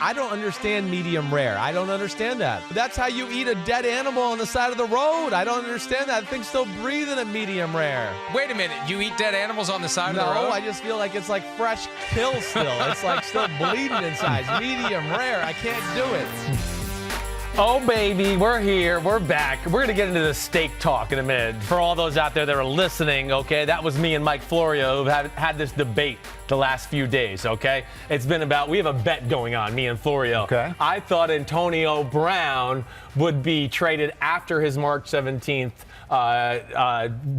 I don't understand medium rare. I don't understand that. That's how you eat a dead animal on the side of the road. I don't understand that. The thing's still breathing at medium rare. Wait a minute. You eat dead animals on the side of the road? No, I just feel like it's like fresh kill still. It's like still bleeding inside. It's medium rare. I can't do it. Oh, baby, we're here. We're back. We're going to get into the steak talk in a minute. For all those out there that are listening, okay, that was me and Mike Florio who have had this debate the last few days, okay? It's been about, we have a bet going on, me and Florio. Okay. I thought Antonio Brown would be traded after his March 17th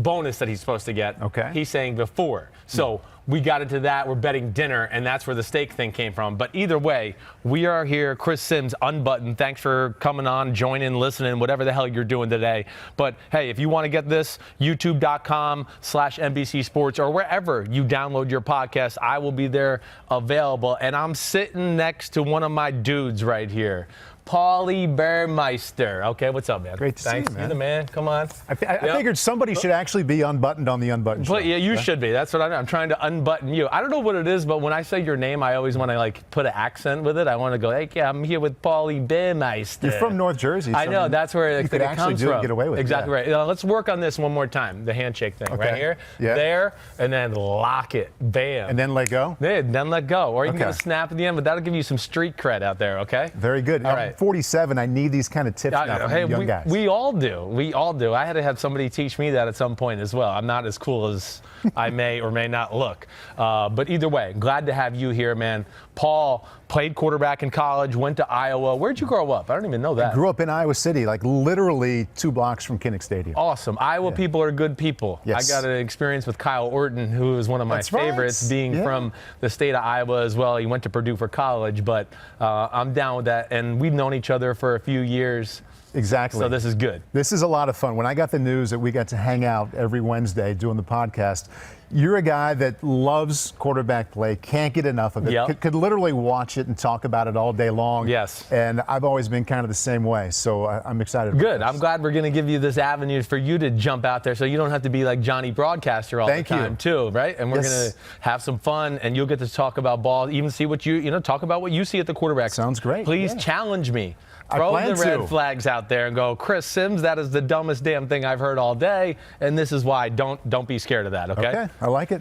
bonus that he's supposed to get. Okay. He's saying before. So we got into that. We're betting dinner, and that's where the steak thing came from. But either way, we are here. Chris Simms Unbuttoned. Thanks for coming on, joining, listening, whatever the hell you're doing today. But, hey, if you want to get this, youtube.com/NBC Sports or wherever you download your podcast, I will be there available. And I'm sitting next to one of my dudes right here. Paulie Burmeister. Okay, what's up, man? Great to see you, man. You're the man. Come on. I figured somebody should actually be unbuttoned on the Unbuttoned show. But yeah, you should be. That's what I'm trying to unbutton you. I don't know what it is, but when I say your name, I always want to like put an accent with it. I want to go, hey, yeah, I'm here with Paulie Burmeister. You're from North Jersey. I know. That's where you it could actually comes do it from. and get away with it. Exactly Yeah. right. Let's work on this one more time. The handshake thing right here, Yeah. there, and then lock it. Bam. And then let go? Yeah, then let go. Or you can Okay. get a snap at the end, but that'll give you some street cred out there, okay? Very good. All I'm right. 47. I need these kind of tips now from Hey, young guys. we all do. We all do. I had to have somebody teach me that at some point as well. I'm not as cool as I may or may not look. But either way, glad to have you here, man. Paul played quarterback in college, went to Iowa. Where'd you grow up? I don't even know that. Grew up in Iowa City, like literally 2 blocks from Kinnick Stadium. Awesome. Iowa people are good people. Yes. I got an experience with Kyle Orton, who is one of my That's right. favorites, being Yeah. from the state of Iowa as well. He went to Purdue for college, but I'm down with that. And we've known each other for a few years. Exactly. So this is good. This is a lot of fun. When I got the news that we got to hang out every Wednesday doing the podcast, you're a guy that loves quarterback play, can't get enough of it, Yep. could literally watch it and talk about it all day long. Yes. And I've always been kind of the same way, so I'm excited about Good. this. I'm glad we're going to give you this avenue for you to jump out there so you don't have to be like Johnny Broadcaster all Thank the time, you. too, right? And we're Yes. going to have some fun, and you'll get to talk about ball, even see what talk about what you see at the quarterback. Sounds great. Please Yeah. challenge me. I Throw plan the red to. flags out there and go, Chris Simms, that is the dumbest damn thing I've heard all day, and this is why. Don't be scared of that, okay? Okay, I like it.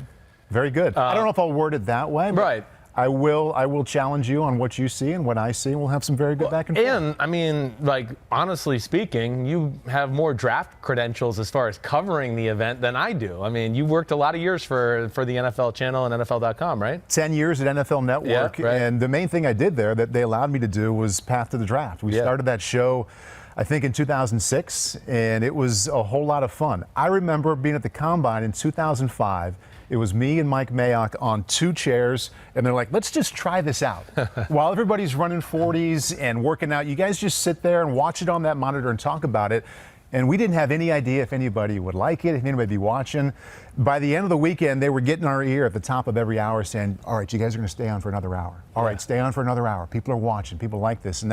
Very good. I don't know if I'll word it that way, but Right. I will challenge you on what you see and what I see, and we'll have some very good back and forth. And, I mean, like, honestly speaking, you have more draft credentials as far as covering the event than I do. I mean, you worked a lot of years for the NFL channel and NFL.com, right? 10 years at NFL Network, Yeah, right. and the main thing I did there that they allowed me to do was Path to the Draft. We Yeah. started that show, I think, in 2006, and it was a whole lot of fun. I remember being at the Combine in 2005. It was me and Mike Mayock on 2 chairs, and they're like, let's just try this out. While everybody's running 40s and working out, you guys just sit there and watch it on that monitor and talk about it. And we didn't have any idea if anybody would like it, if anybody would be watching. By the end of the weekend, they were getting our ear at the top of every hour saying, all right, you guys are going to stay on for another hour. All right, stay on for another hour. People are watching. People like this. And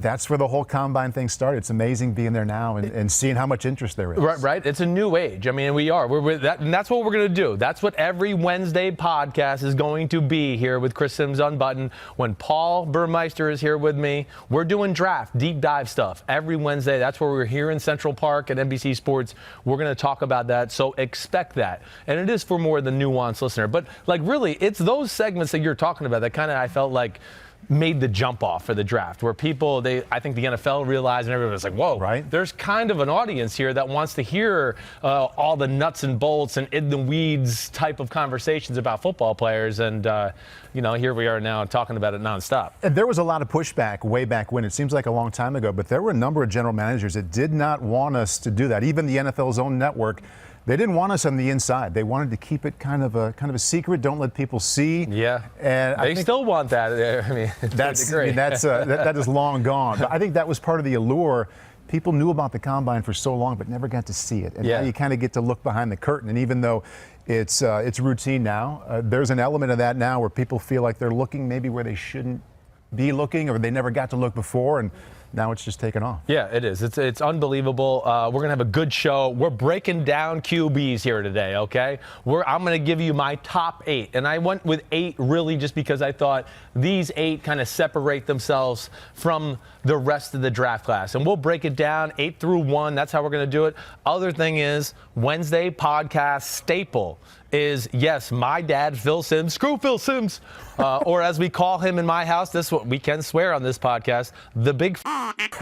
that's where the whole Combine thing started. It's amazing being there now and seeing how much interest there is. Right. It's a new age. I mean, we're that, and that's what we're going to do. That's what every Wednesday podcast is going to be here with Chris Simms Unbuttoned. When Paul Burmeister is here with me, we're doing draft, deep dive stuff every Wednesday. That's where we're here in Central Park at NBC Sports. We're going to talk about that, so expect that. And it is for more of the nuanced listener. But, like, really, it's those segments that you're talking about that kind of, I felt like, made the jump off for the draft, where people, I think the NFL realized, and everybody was like, whoa, right. There's kind of an audience here that wants to hear all the nuts and bolts and in the weeds type of conversations about football players. And, here we are now talking about it nonstop. And there was a lot of pushback way back when. It seems like a long time ago, but there were a number of general managers that did not want us to do that. Even the NFL's own network, they didn't want us on the inside. They wanted to keep it kind of a secret. Don't let people see. Yeah, and they still want that. I mean, that is long gone. But I think that was part of the allure. People knew about the Combine for so long, but never got to see it. And now you kind of get to look behind the curtain. And even though it's routine now, there's an element of that now where people feel like they're looking maybe where they shouldn't be looking, or they never got to look before. And now it's just taken off. Yeah, it is. It's unbelievable. We're going to have a good show. We're breaking down QBs here today, okay? I'm going to give you my top 8. And I went with 8 really just because I thought these 8 kind of separate themselves from the rest of the draft class. And we'll break it down 8 through 1. That's how we're going to do it. Other thing is, Wednesday podcast staple is, yes, my dad, Phil Simms, screw Phil Simms, or as we call him in my house, this what we can swear on this podcast, the big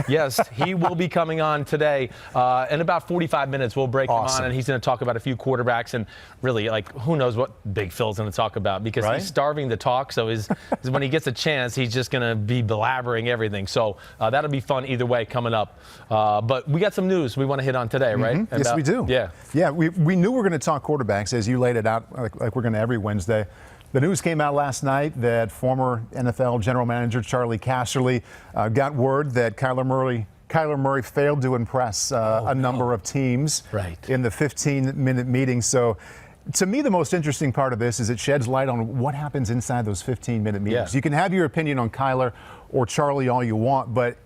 yes, he will be coming on today. In about 45 minutes, we'll break him on, and he's going to talk about a few quarterbacks, and really, like, who knows what Big Phil's going to talk about, because he's starving to talk, so when he gets a chance, he's just going to be blabbering everything. So that'll be fun either way coming up. But we got some news we want to hit on today, right? Yes, we do. Yeah. Yeah, we knew we were going to talk quarterbacks, as you laid it out, like we're going to every Wednesday. The news came out last night that former NFL general manager Charlie Casserly got word that Kyler Murray failed to impress a number of teams in the 15-minute meeting. So to me, the most interesting part of this is it sheds light on what happens inside those 15-minute meetings. You can have your opinion on Kyler or Charlie all you want, but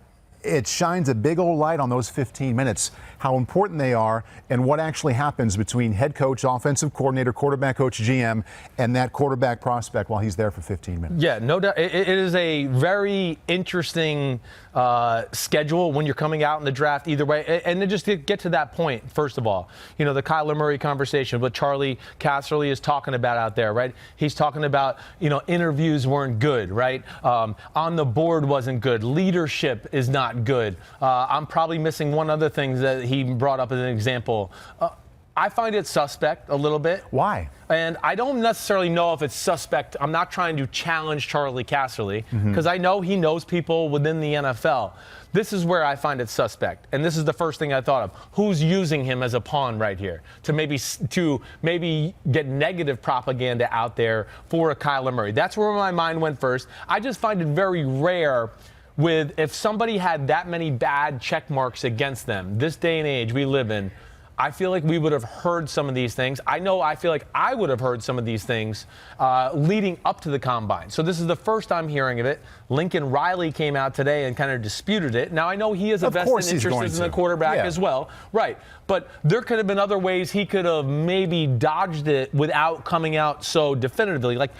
it shines a big old light on those 15 minutes, how important they are, and what actually happens between head coach, offensive coordinator, quarterback coach, GM, and that quarterback prospect while he's there for 15 minutes. Yeah, no doubt. It is a very interesting schedule when you're coming out in the draft either way. And then just to get to that point, first of all, you know, the Kyler Murray conversation, what Charlie Casserly is talking about out there, right? He's talking about, you know, interviews weren't good, right? On the board wasn't good. Leadership is not good. I'm probably missing one other thing that he brought up as an example. I find it suspect a little bit. Why? And I don't necessarily know if it's suspect. I'm not trying to challenge Charlie Casserly because I know he knows people within the NFL. This is where I find it suspect. And this is the first thing I thought of. Who's using him as a pawn right here to maybe get negative propaganda out there for a Kyler Murray? That's where my mind went first. I just find it very rare if somebody had that many bad check marks against them, this day and age we live in, I feel like we would have heard some of these things. I feel like I would have heard some of these things leading up to the combine. So this is the first I'm hearing of it. Lincoln Riley came out today and kind of disputed it. Now, I know he has a vested interest in the quarterback as well. Right. But there could have been other ways he could have maybe dodged it without coming out so definitively. Like,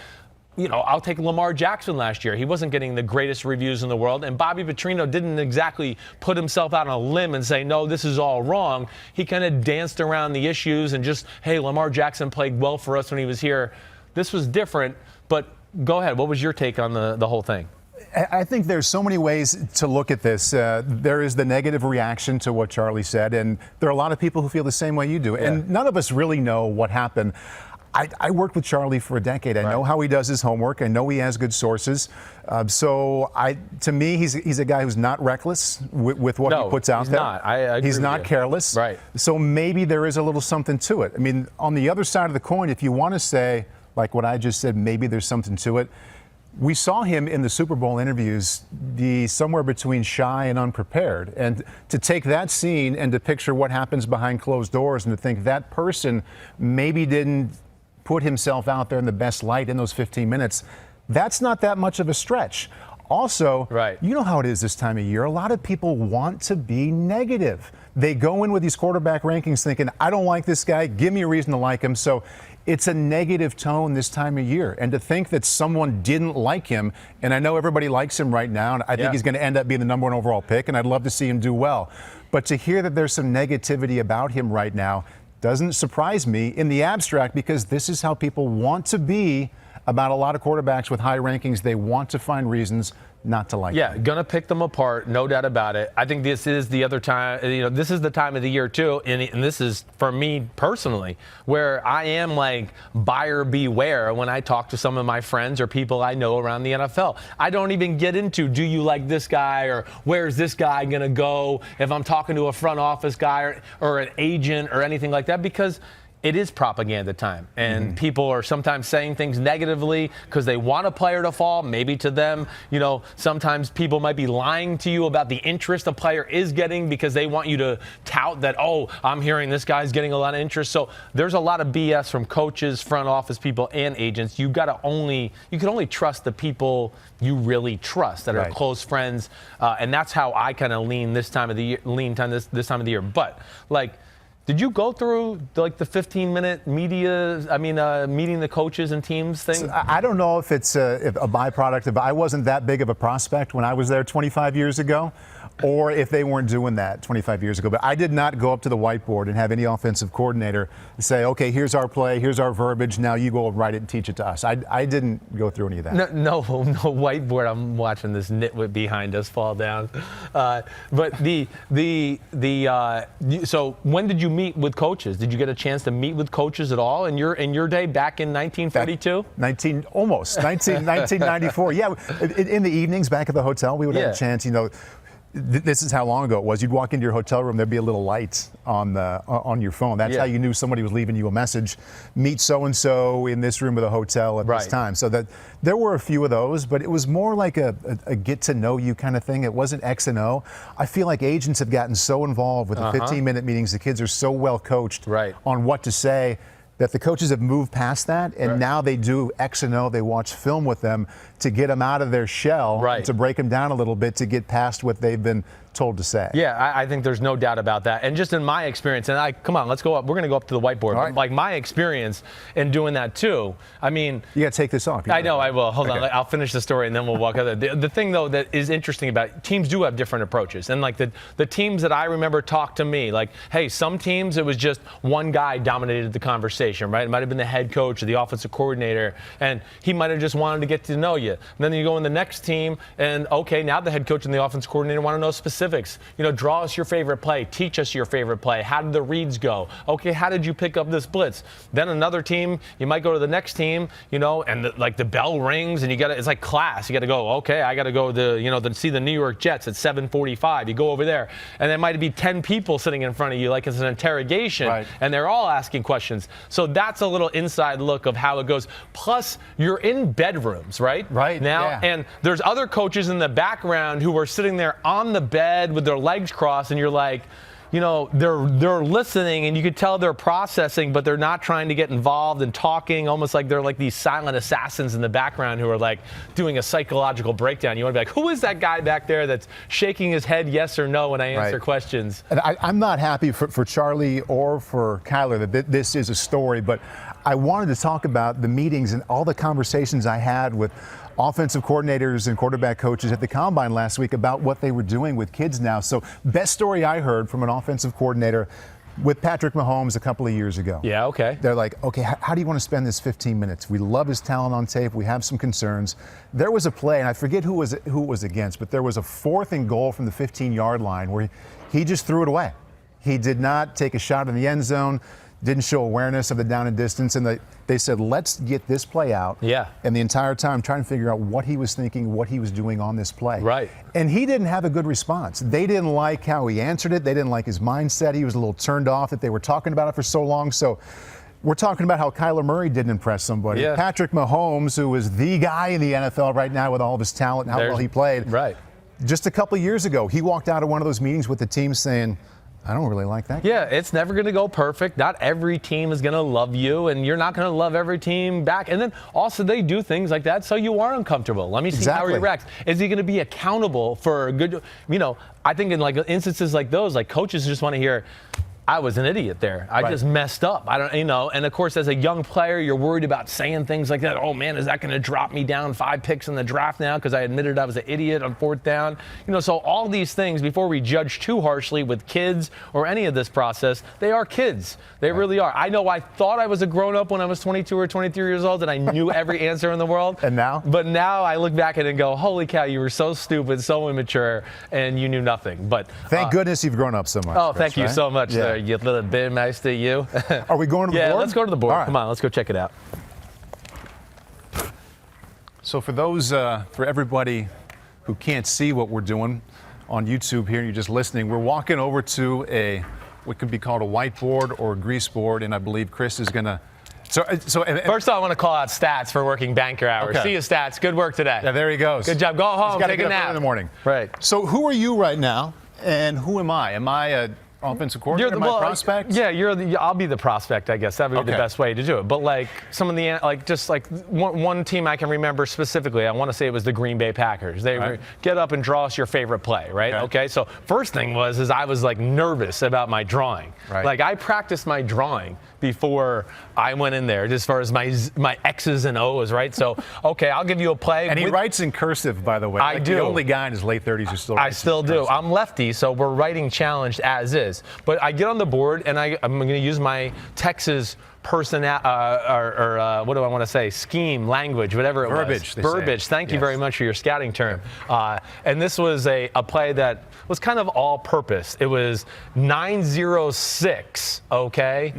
you know, I'll take Lamar Jackson last year. He wasn't getting the greatest reviews in the world, and Bobby Petrino didn't exactly put himself out on a limb and say, no, this is all wrong. He kind of danced around the issues and just, hey, Lamar Jackson played well for us when he was here. This was different, but go ahead. What was your take on the whole thing? I think there's so many ways to look at this. There is the negative reaction to what Charlie said, and there are a lot of people who feel the same way you do. And none of us really know what happened. I worked with Charlie for a decade. I know how he does his homework. I know he has good sources. To me, he's a guy who's not reckless with what he puts out there. Not. I agree he's not careless. Right. So maybe there is a little something to it. I mean, on the other side of the coin, if you want to say, like what I just said, maybe there's something to it. We saw him in the Super Bowl interviews be somewhere between shy and unprepared. And to take that scene and to picture what happens behind closed doors and to think that person maybe didn't put himself out there in the best light in those 15 minutes, that's not that much of a stretch. Also, you know how it is this time of year. A lot of people want to be negative. They go in with these quarterback rankings thinking, I don't like this guy, give me a reason to like him. So it's a negative tone this time of year. And to think that someone didn't like him, and I know everybody likes him right now, and I think he's going to end up being the #1 overall pick, and I'd love to see him do well. But to hear that there's some negativity about him right now doesn't surprise me in the abstract, because this is how people want to be about a lot of quarterbacks with high rankings. They want to find reasons not to like them. Gonna pick them apart, no doubt about it. I think this is the other time, you know, this is the time of the year too, and this is for me personally, where I am like buyer beware when I talk to some of my friends or people I know around the NFL. I don't even get into, do you like this guy, or where's this guy gonna go, if I'm talking to a front office guy or an agent or anything like that, because it is propaganda time, and people are sometimes saying things negatively because they want a player to fall. Maybe to them, sometimes people might be lying to you about the interest a player is getting because they want you to tout that, oh, I'm hearing this guy's getting a lot of interest. So there's a lot of BS from coaches, front office people, and agents. You can only trust the people you really trust that are close friends, and that's how I kind of lean this time of the year. But did you go through the 15-minute meeting the coaches and teams thing? I don't know if it's a byproduct of I wasn't that big of a prospect when I was there 25 years ago, or if they weren't doing that 25 years ago. But I did not go up to the whiteboard and have any offensive coordinator say, okay, here's our play, here's our verbiage, now you go write it and teach it to us. I didn't go through any of that. No whiteboard. I'm watching this nitwit behind us fall down. But so when did you meet with coaches? Did you get a chance to meet with coaches at all in your day back in 1942? 1994. Yeah, in the evenings back at the hotel, we would have a chance, this is how long ago it was. You'd walk into your hotel room, there'd be a little light on your phone. That's how you knew somebody was leaving you a message. Meet so-and-so in this room of the hotel at this time. So that there were a few of those, but it was more like a get-to-know you kind of thing. It wasn't X and O. I feel like agents have gotten so involved with the 15-minute meetings. The kids are so well coached on what to say that the coaches have moved past that, and now they do X and O. They watch film with them to get them out of their shell, to break them down a little bit, to get past what they've been told to say. Yeah, I think there's no doubt about that. And just in my experience, and come on, let's go up. We're going to go up to the whiteboard. Right. Like my experience in doing that too. I mean, you got to take this off. I know, I will. Hold on. I'll finish the story and then we'll walk out. The thing though that is interesting about teams do have different approaches. And the teams that I remember talk to me, hey, some teams it was just one guy dominated the conversation, right? It might have been the head coach or the offensive coordinator, and he might have just wanted to get to know you. And then you go in the next team, and okay, now the head coach and the offensive coordinator want to know specifics. Draw us your favorite play. Teach us your favorite play. How did the reads go? Okay, how did you pick up this blitz? Then another team, you might go to the next team, and the bell rings, and it's like class. You got to go. Okay, I got to go to see the New York Jets at 7:45. You go over there, and there might be 10 people sitting in front of you, like it's an interrogation, and they're all asking questions. So that's a little inside look of how it goes. Plus, you're in bedrooms, right? Right. Now, and there's other coaches in the background who are sitting there on the bed with their legs crossed, and you're like, they're listening, and you could tell they're processing, but they're not trying to get involved and talking, almost like they're like these silent assassins in the background who are doing a psychological breakdown. You want to be like, who is that guy back there that's shaking his head yes or no when I answer questions? And I'm not happy for Charlie or for Kyler that this is a story, but I wanted to talk about the meetings and all the conversations I had with offensive coordinators and quarterback coaches at the Combine last week about what they were doing with kids now. So best story I heard from an offensive coordinator with Patrick Mahomes a couple of years ago. Yeah, okay. They're like, okay, how do you want to spend this 15 minutes? We love his talent on tape. We have some concerns. There was a play, and I forget who it was against, but there was a 4th and goal from the 15-yard line where he just threw it away. He did not take a shot in the end zone, didn't show awareness of the down and distance, and they said, let's get this play out. Yeah. And the entire time trying to figure out what he was thinking, what he was doing on this play. Right. And he didn't have a good response. They didn't like how he answered it. They didn't like his mindset. He was a little turned off that they were talking about it for so long. So we're talking about how Kyler Murray didn't impress somebody. Yeah. Patrick Mahomes, who is the guy in the NFL right now with all of his talent and how well he played. Right. Just a couple of years ago, he walked out of one of those meetings with the team saying, I don't really like that. Yeah, it's never going to go perfect. Not every team is going to love you, and you're not going to love every team back. And then also they do things like that so you are uncomfortable. Let me see how he reacts. Is he going to be accountable for a good, I think in instances like those, coaches just want to hear, I was an idiot there. I just messed up. I don't, and of course, as a young player, you're worried about saying things like that. Oh man, is that going to drop me down 5 picks in the draft now because I admitted I was an idiot on 4th down? So all these things, before we judge too harshly with kids or any of this process, they are kids. They really are. I know I thought I was a grown-up when I was 22 or 23 years old and I knew every answer in the world. And now? But now I look back at it and go, holy cow, you were so stupid, so immature, and you knew nothing. But thank goodness you've grown up so much. Oh, thank you so much there, you little Burmeister, you. Are we going to the board? Yeah, let's go to the board. Right. Come on, let's go check it out. So for everybody who can't see what we're doing on YouTube here and you're just listening, we're walking over to a what could be called a whiteboard or a grease board, and I believe Chris is going to. First of all, I want to call out Stats for working banker hours. Okay. See you, Stats. Good work today. Yeah, there he goes. Good job. Go home. He's Take get a nap up in the morning. Right. So who are you right now, and who am I? Am I a offensive coordinator? Am I a prospect? Yeah, I'll be the prospect, I guess. That would be the best way to do it. But like some of the one team I can remember specifically, I want to say it was the Green Bay Packers. They get up and draw us your favorite play, right? Okay. So first thing is I was like nervous about my drawing. Right. Like I practiced my drawing before I went in there, as far as my X's and O's, right? So okay, I'll give you a play. And he writes in cursive, by the way. I do. The only guy in his late 30s who still writes. I still do. I'm lefty, so we're writing challenged as is. But I get on the board, and I'm going to use my Texas what do I want to say? Scheme, language, whatever it was. Verbiage. Thank you very much for your scouting term. And this was a play that was kind of all-purpose. It was 906, okay?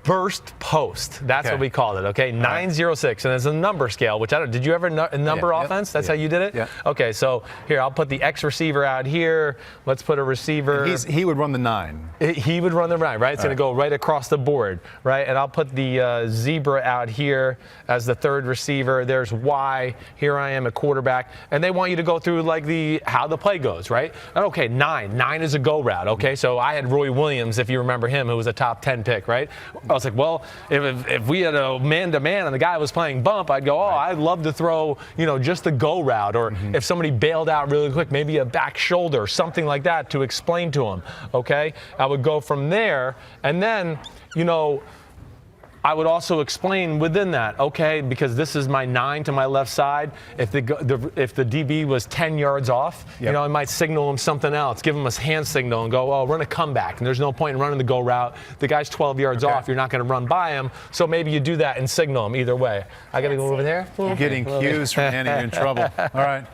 Burst post. That's what we called it, okay? 906. And it's a number scale, which did you ever number offense? That's how you did it? Yeah. Okay, so here, I'll put the X receiver out here. Let's put a receiver. He would run the 9. He would run the 9, right? It's going to go right across the board, right? And I'll put the zebra out here as the third receiver. There's Y. Here I am, a quarterback. And they want you to go through like how the play goes, right? Okay, 9. 9 is a go route, okay? So I had Roy Williams, if you remember him, who was a top 10 pick, right? I was like, well, if we had a man-to-man and the guy was playing bump, I'd go, I'd love to throw, just the go route. Or if somebody bailed out really quick, maybe a back shoulder, something like that to explain to him, okay? I would go from there, and then, I would also explain within that, okay, because this is my 9 to my left side. If the DB was 10 yards off, I might signal him something else, give him a hand signal and go, run a comeback. And there's no point in running the go route. The guy's 12 yards off. You're not going to run by him. So maybe you do that and signal him either way. I got to go over there. You're getting cues from Andy. You're in trouble. All right.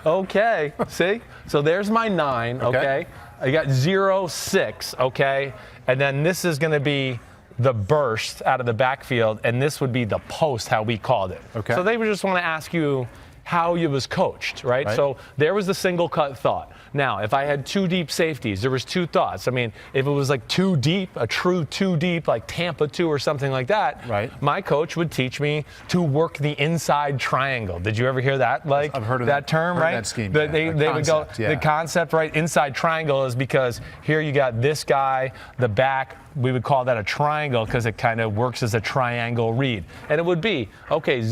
Okay. See? So there's my 9. Okay. I got 0-6. Okay. And then this is going to be the burst out of the backfield, and this would be the post, how we called it. Okay. So they would just want to ask you how you was coached, right? So there was the single cut thought. Now, if I had 2 deep safeties, there was 2 thoughts. I mean, if it was like 2 deep, a true 2 deep, like Tampa 2 or something like that, my coach would teach me to work the inside triangle. Did you ever hear that? Like, I've heard of that term, right? That scheme. They would go, the concept, right? Inside triangle is because here you got this guy, the back. We would call that a triangle because it kind of works as a triangle read. And it would be, okay,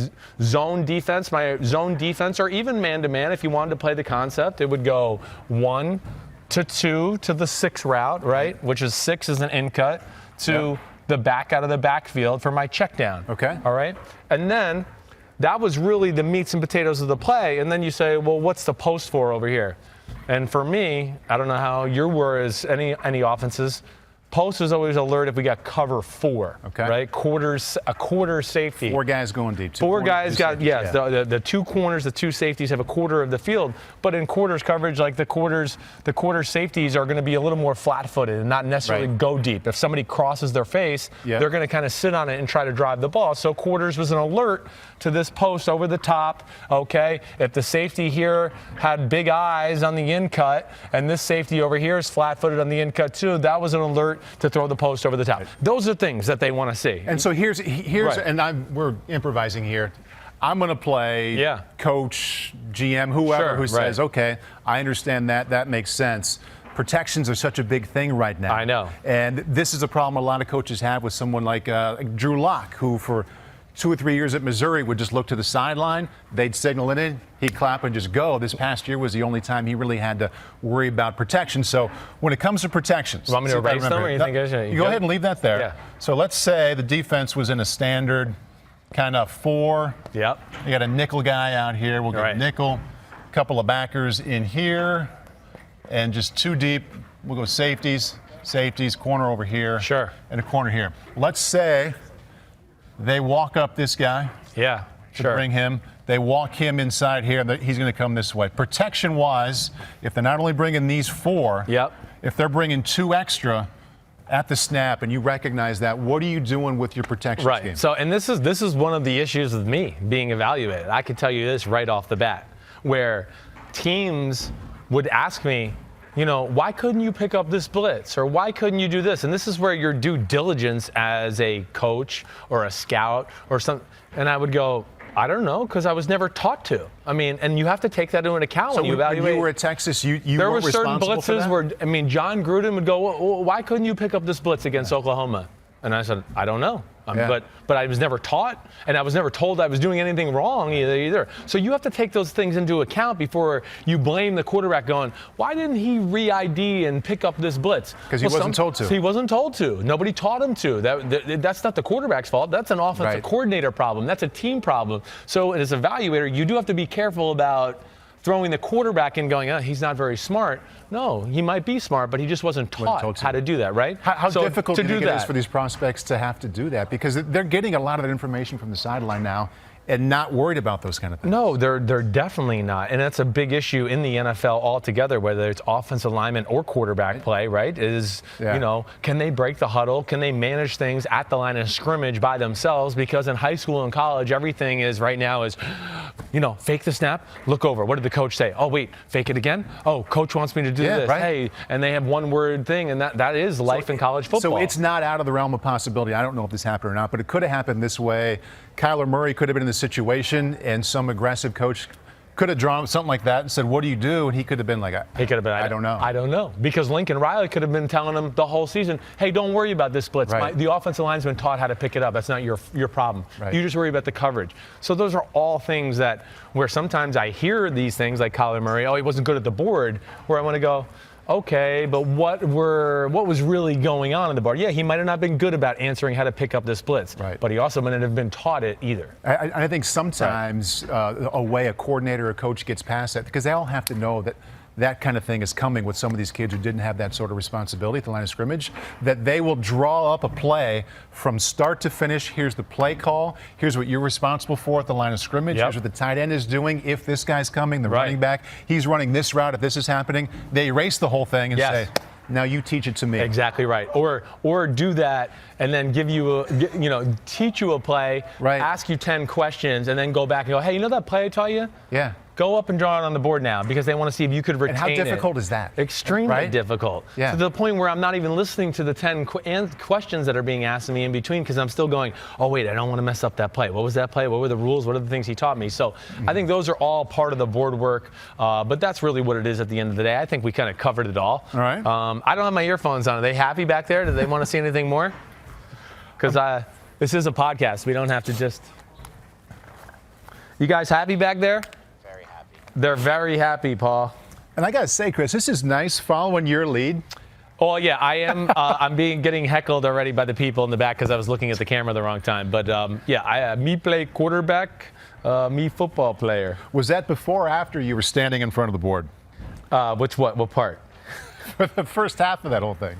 zone defense, my zone defense, or even man-to-man, if you wanted to play the concept, it would go 1 to 2 to the 6 route, right? Which is 6 is an in cut to the back out of the backfield for my check down. Okay. All right? And then that was really the meats and potatoes of the play. And then you say, well, what's the post for over here? And for me, I don't know how your word is, any offenses, post is always alert if we got cover 4, right? A quarter safety. 4 guys going deep. 4 guys got, the 2 corners, the 2 safeties have a quarter of the field. But in quarters coverage, like the quarter safeties are going to be a little more flat-footed and not necessarily go deep. If somebody crosses their face, they're going to kind of sit on it and try to drive the ball. So quarters was an alert to this post over the top, okay? If the safety here had big eyes on the in cut and this safety over here is flat-footed on the in cut too, that was an alert to throw the post over the top. Those are things that they want to see. And so here's and we're improvising here. I'm going to play coach, GM, whoever who says, okay, I understand that. That makes sense. Protections are such a big thing right now. I know. And this is a problem a lot of coaches have with someone like Drew Lock, who for 2 or 3 years at Missouri would just look to the sideline. They'd signal it in. He'd clap and just go. This past year was the only time he really had to worry about protection. So when it comes to protections, you want me to erase them, or you think I should? You go ahead and leave that there. Yeah. So let's say the defense was in a standard kind of 4. Yep. You got a nickel guy out here. We'll get nickel. A couple of backers in here, and just 2 deep. We'll go safeties, corner over here. Sure. And a corner here. Let's say they walk up this guy. Yeah. To bring him. They walk him inside here, and he's going to come this way. Protection-wise, if they're not only bringing these 4, if they're bringing 2 extra at the snap, and you recognize that, what are you doing with your protection scheme? So, and this is one of the issues with me being evaluated. I can tell you this right off the bat, where teams would ask me, why couldn't you pick up this blitz? Or why couldn't you do this? And this is where your due diligence as a coach or a scout or something. And I would go, I don't know, because I was never taught to. I mean, and you have to take that into account when you evaluate. When you were at Texas, you there weren't were certain responsible for blitzes that? where, John Gruden would go, well, why couldn't you pick up this blitz against Oklahoma? And I said, I don't know. But I was never taught, and I was never told I was doing anything wrong either. So you have to take those things into account before you blame the quarterback going, why didn't he re-ID and pick up this blitz? Because he wasn't told to. He wasn't told to. Nobody taught him to. That's not the quarterback's fault. That's an offensive coordinator problem. That's a team problem. So as an evaluator, you do have to be careful about throwing the quarterback in going, he's not very smart. No, he might be smart, but he just wasn't taught how to do that, right? How difficult do you think it is for these prospects to have to do that? Because they're getting a lot of that information from the sideline now and not worried about those kind of things. No, they're definitely not. And that's a big issue in the NFL altogether, whether it's offensive lineman or quarterback play, right? Can they break the huddle? Can they manage things at the line of scrimmage by themselves? Because in high school and college, everything is right now is, fake the snap, look over. What did the coach say? Oh, wait, fake it again? Oh, coach wants me to do this. Right. Hey, and they have one word thing, and that is life in college football. So it's not out of the realm of possibility. I don't know if this happened or not, but it could have happened this way. Kyler Murray could have been in this situation, and some aggressive coach could have drawn something like that and said, what do you do? And he could have been like, I don't know. I don't know. Because Lincoln Riley could have been telling him the whole season, hey, don't worry about this blitz. Right. The offensive line's been taught how to pick it up. That's not your problem. Right. You just worry about the coverage. So those are all things where sometimes I hear these things like Kyler Murray, he wasn't good at the board, where I want to go, okay, but what was really going on the board? Yeah, he might have not been good about answering how to pick up this blitz, but he also might not have been taught it either. I think sometimes a way a coordinator or coach gets past that, because they all have to know that kind of thing is coming with some of these kids who didn't have that sort of responsibility at the line of scrimmage, that they will draw up a play from start to finish. Here's the play call. Here's what you're responsible for at the line of scrimmage. Here's what the tight end is doing. If this guy's coming, the running back, he's running this route if this is happening. They erase the whole thing and say, now you teach it to me. Exactly right. Or do that and then teach you a play, ask you 10 questions, and then go back and go, hey, you know that play I taught you? Yeah. Go up and draw it on the board now, because they want to see if you could retain it. And how difficult is that? Extremely difficult. Yeah. To the point where I'm not even listening to the 10 questions that are being asked of me in between, because I'm still going, oh, wait, I don't want to mess up that play. What was that play? What were the rules? What are the things he taught me? So I think those are all part of the board work, but that's really what it is at the end of the day. I think we kind of covered it all. All right. I don't have my earphones on. Are they happy back there? Do they want to see anything more? Because this is a podcast. We don't have to just... You guys happy back there? They're very happy, Paul. And I got to say, Chris, this is nice following your lead. Oh, yeah, I am. I'm getting heckled already by the people in the back because I was looking at the camera the wrong time. But, me play quarterback, me football player. Was that before or after you were standing in front of the board? What part? For the first half of that whole thing.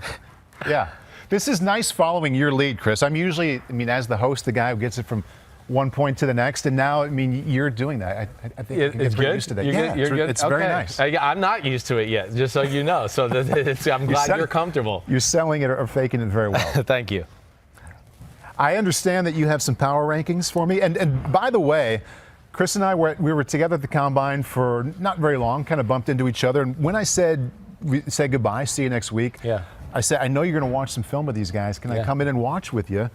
Yeah. This is nice following your lead, Chris. I'm usually, as the host, the guy who gets it from one point to the next, and now, you're doing that. I think you get pretty used to that. You're good? It's very nice. I'm not used to it yet, just so you know. So I'm glad you're comfortable. You're selling it or faking it very well. Thank you. I understand that you have some power rankings for me. And by the way, Chris and I were together at the Combine for not very long, kind of bumped into each other. And when I said goodbye, see you next week, I said, I know you're going to watch some film with these guys. Can I come in and watch with you?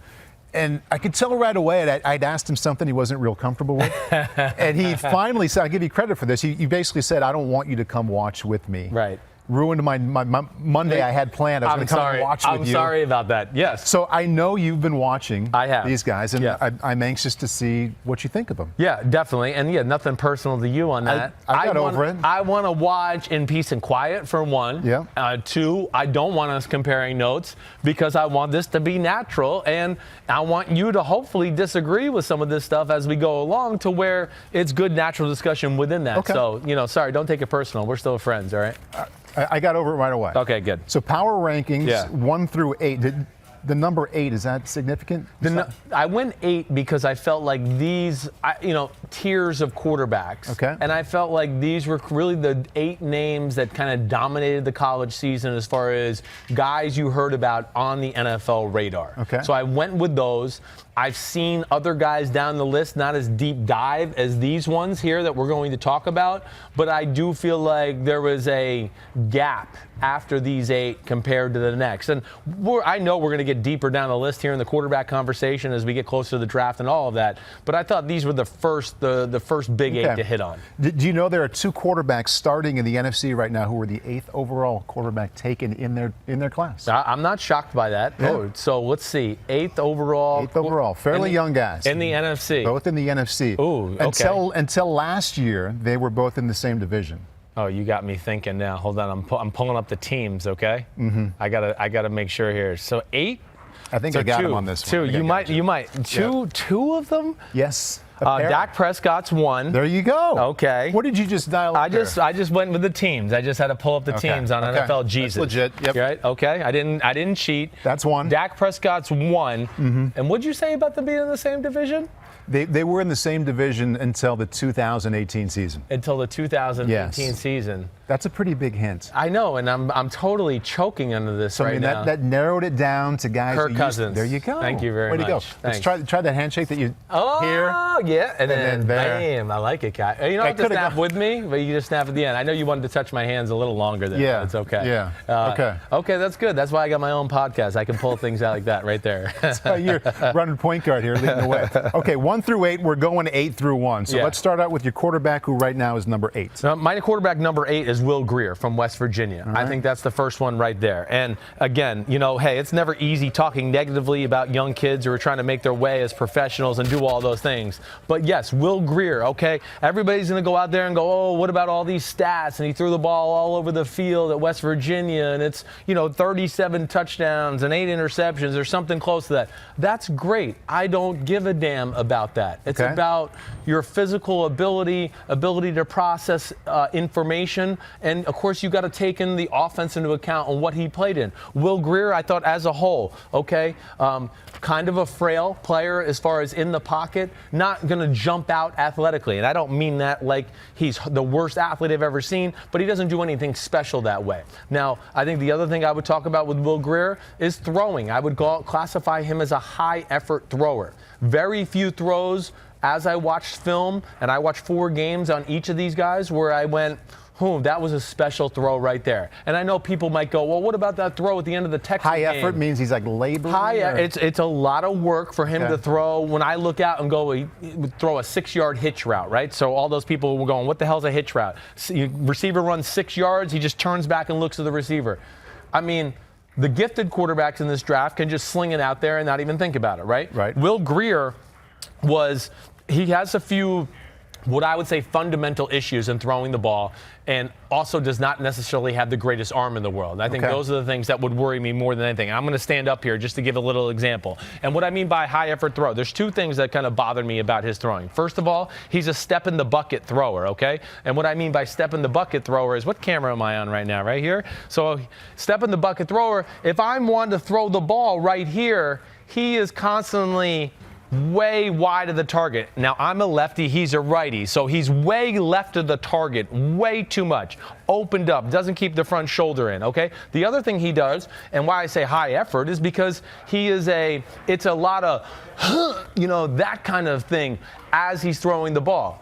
And I could tell right away that I'd asked him something he wasn't real comfortable with. And he finally said, I'll give you credit for this. He basically said, I don't want you to come watch with me. Right. Ruined my Monday I had planned. I was going to come and watch with you. I'm sorry about that. Yes. So I know you've been watching these guys, and I'm anxious to see what you think of them. Yeah, definitely. And nothing personal to you on that. I got over it. I want to watch in peace and quiet, for one. Yeah. Two, I don't want us comparing notes, because I want this to be natural, and I want you to hopefully disagree with some of this stuff as we go along, to where it's good natural discussion within that. Okay. So, sorry, don't take it personal. We're still friends, all right? I got over it right away. Okay, good. So power rankings, 1 through 8. The number 8, is that significant? I went 8 because I felt like these, tiers of quarterbacks. Okay. And I felt like these were really the 8 names that kind of dominated the college season as far as guys you heard about on the NFL radar. Okay. So I went with those. I've seen other guys down the list, not as deep dive as these ones here that we're going to talk about, but I do feel like there was a gap after these 8 compared to the next. And I know we're going to get deeper down the list here in the quarterback conversation as we get closer to the draft and all of that, but I thought these were the first big 8 to hit on. Do you know there are 2 quarterbacks starting in the NFC right now who were the 8th overall quarterback taken in their class? I'm not shocked by that. Yeah. Oh, so let's see. 8th overall. 8th overall. Fairly young guys. In the NFC. Both in the NFC. Ooh, okay. Until last year, they were both in the same division. Oh, you got me thinking now. Hold on, I'm pulling up the teams. Okay. Mm-hmm. I gotta make sure here. So 8. I think so I got 2, him on this 2. one. You might. Two of them. Yes. Dak Prescott's 1. There you go. Okay. What did you just dial up I just went with the teams. I just had to pull up the teams on NFL Jesus. That's legit. Yep. Right? Okay. I didn't cheat. That's 1. Dak Prescott's 1. Mm-hmm. And what'd you say about them being in the same division? They were in the same division until the 2018 season. Until the 2018 season. That's a pretty big hint. I know, and I'm totally choking under this so, right now. That narrowed it down to guys. Kirk Cousins. There you go. Thank you very much. Way to go. Thanks. Let's try that handshake that you hear. Oh, yeah. And then there. bam. I like it, guy. You don't have to snap with me, but you just snap at the end. I know you wanted to touch my hands a little longer than that. It's okay. Yeah. Okay. Okay, that's good. That's why I got my own podcast. I can pull things out like that right there. That's why you're running point guard here, leading the way. Okay, 1 through 8. We're going 8 through 1. So let's start out with your quarterback, who right now is number 8. My quarterback number 8 is Will Grier from West Virginia. Right. I think that's the first one right there. And again, hey, it's never easy talking negatively about young kids who are trying to make their way as professionals and do all those things. But yes, Will Grier, okay? Everybody's going to go out there and go, oh, what about all these stats? And he threw the ball all over the field at West Virginia, and it's, 37 touchdowns and 8 interceptions or something close to that. That's great. I don't give a damn about that. It's about your physical ability to process information, and of course you got to take in the offense into account on what he played in. Will Grier, I thought as a whole, kind of a frail player as far as in the pocket, not going to jump out athletically, and I don't mean that like he's the worst athlete I've ever seen, but he doesn't do anything special that way. Now, I think the other thing I would talk about with Will Grier is throwing. I would classify him as a high-effort thrower. Very few throws as I watched film, and I watched 4 games on each of these guys where I went, that was a special throw right there. And I know people might go, well, what about that throw at the end of the Texas game? High effort means he's like laboring? It's a lot of work for him to throw. When I look out and go, he would throw a 6-yard hitch route, right? So all those people were going, what the hell's a hitch route? Receiver runs 6 yards, he just turns back and looks at the receiver. I mean, the gifted quarterbacks in this draft can just sling it out there and not even think about it, right? Right. Will Grier he has a few, what I would say, fundamental issues in throwing the ball, and also does not necessarily have the greatest arm in the world. I think those are the things that would worry me more than anything. I'm going to stand up here just to give a little example. And what I mean by high effort throw, there's 2 things that kind of bother me about his throwing. First of all, he's a step in the bucket thrower, okay? And what I mean by step in the bucket thrower is, what camera am I on right now? Right here? So step in the bucket thrower, if I'm wanting to throw the ball right here, he is constantly way wide of the target. Now, I'm a lefty, he's a righty, so he's way left of the target, way too much. Opened up, doesn't keep the front shoulder in, okay? The other thing he does, and why I say high effort, is because it's a lot of, that kind of thing as he's throwing the ball.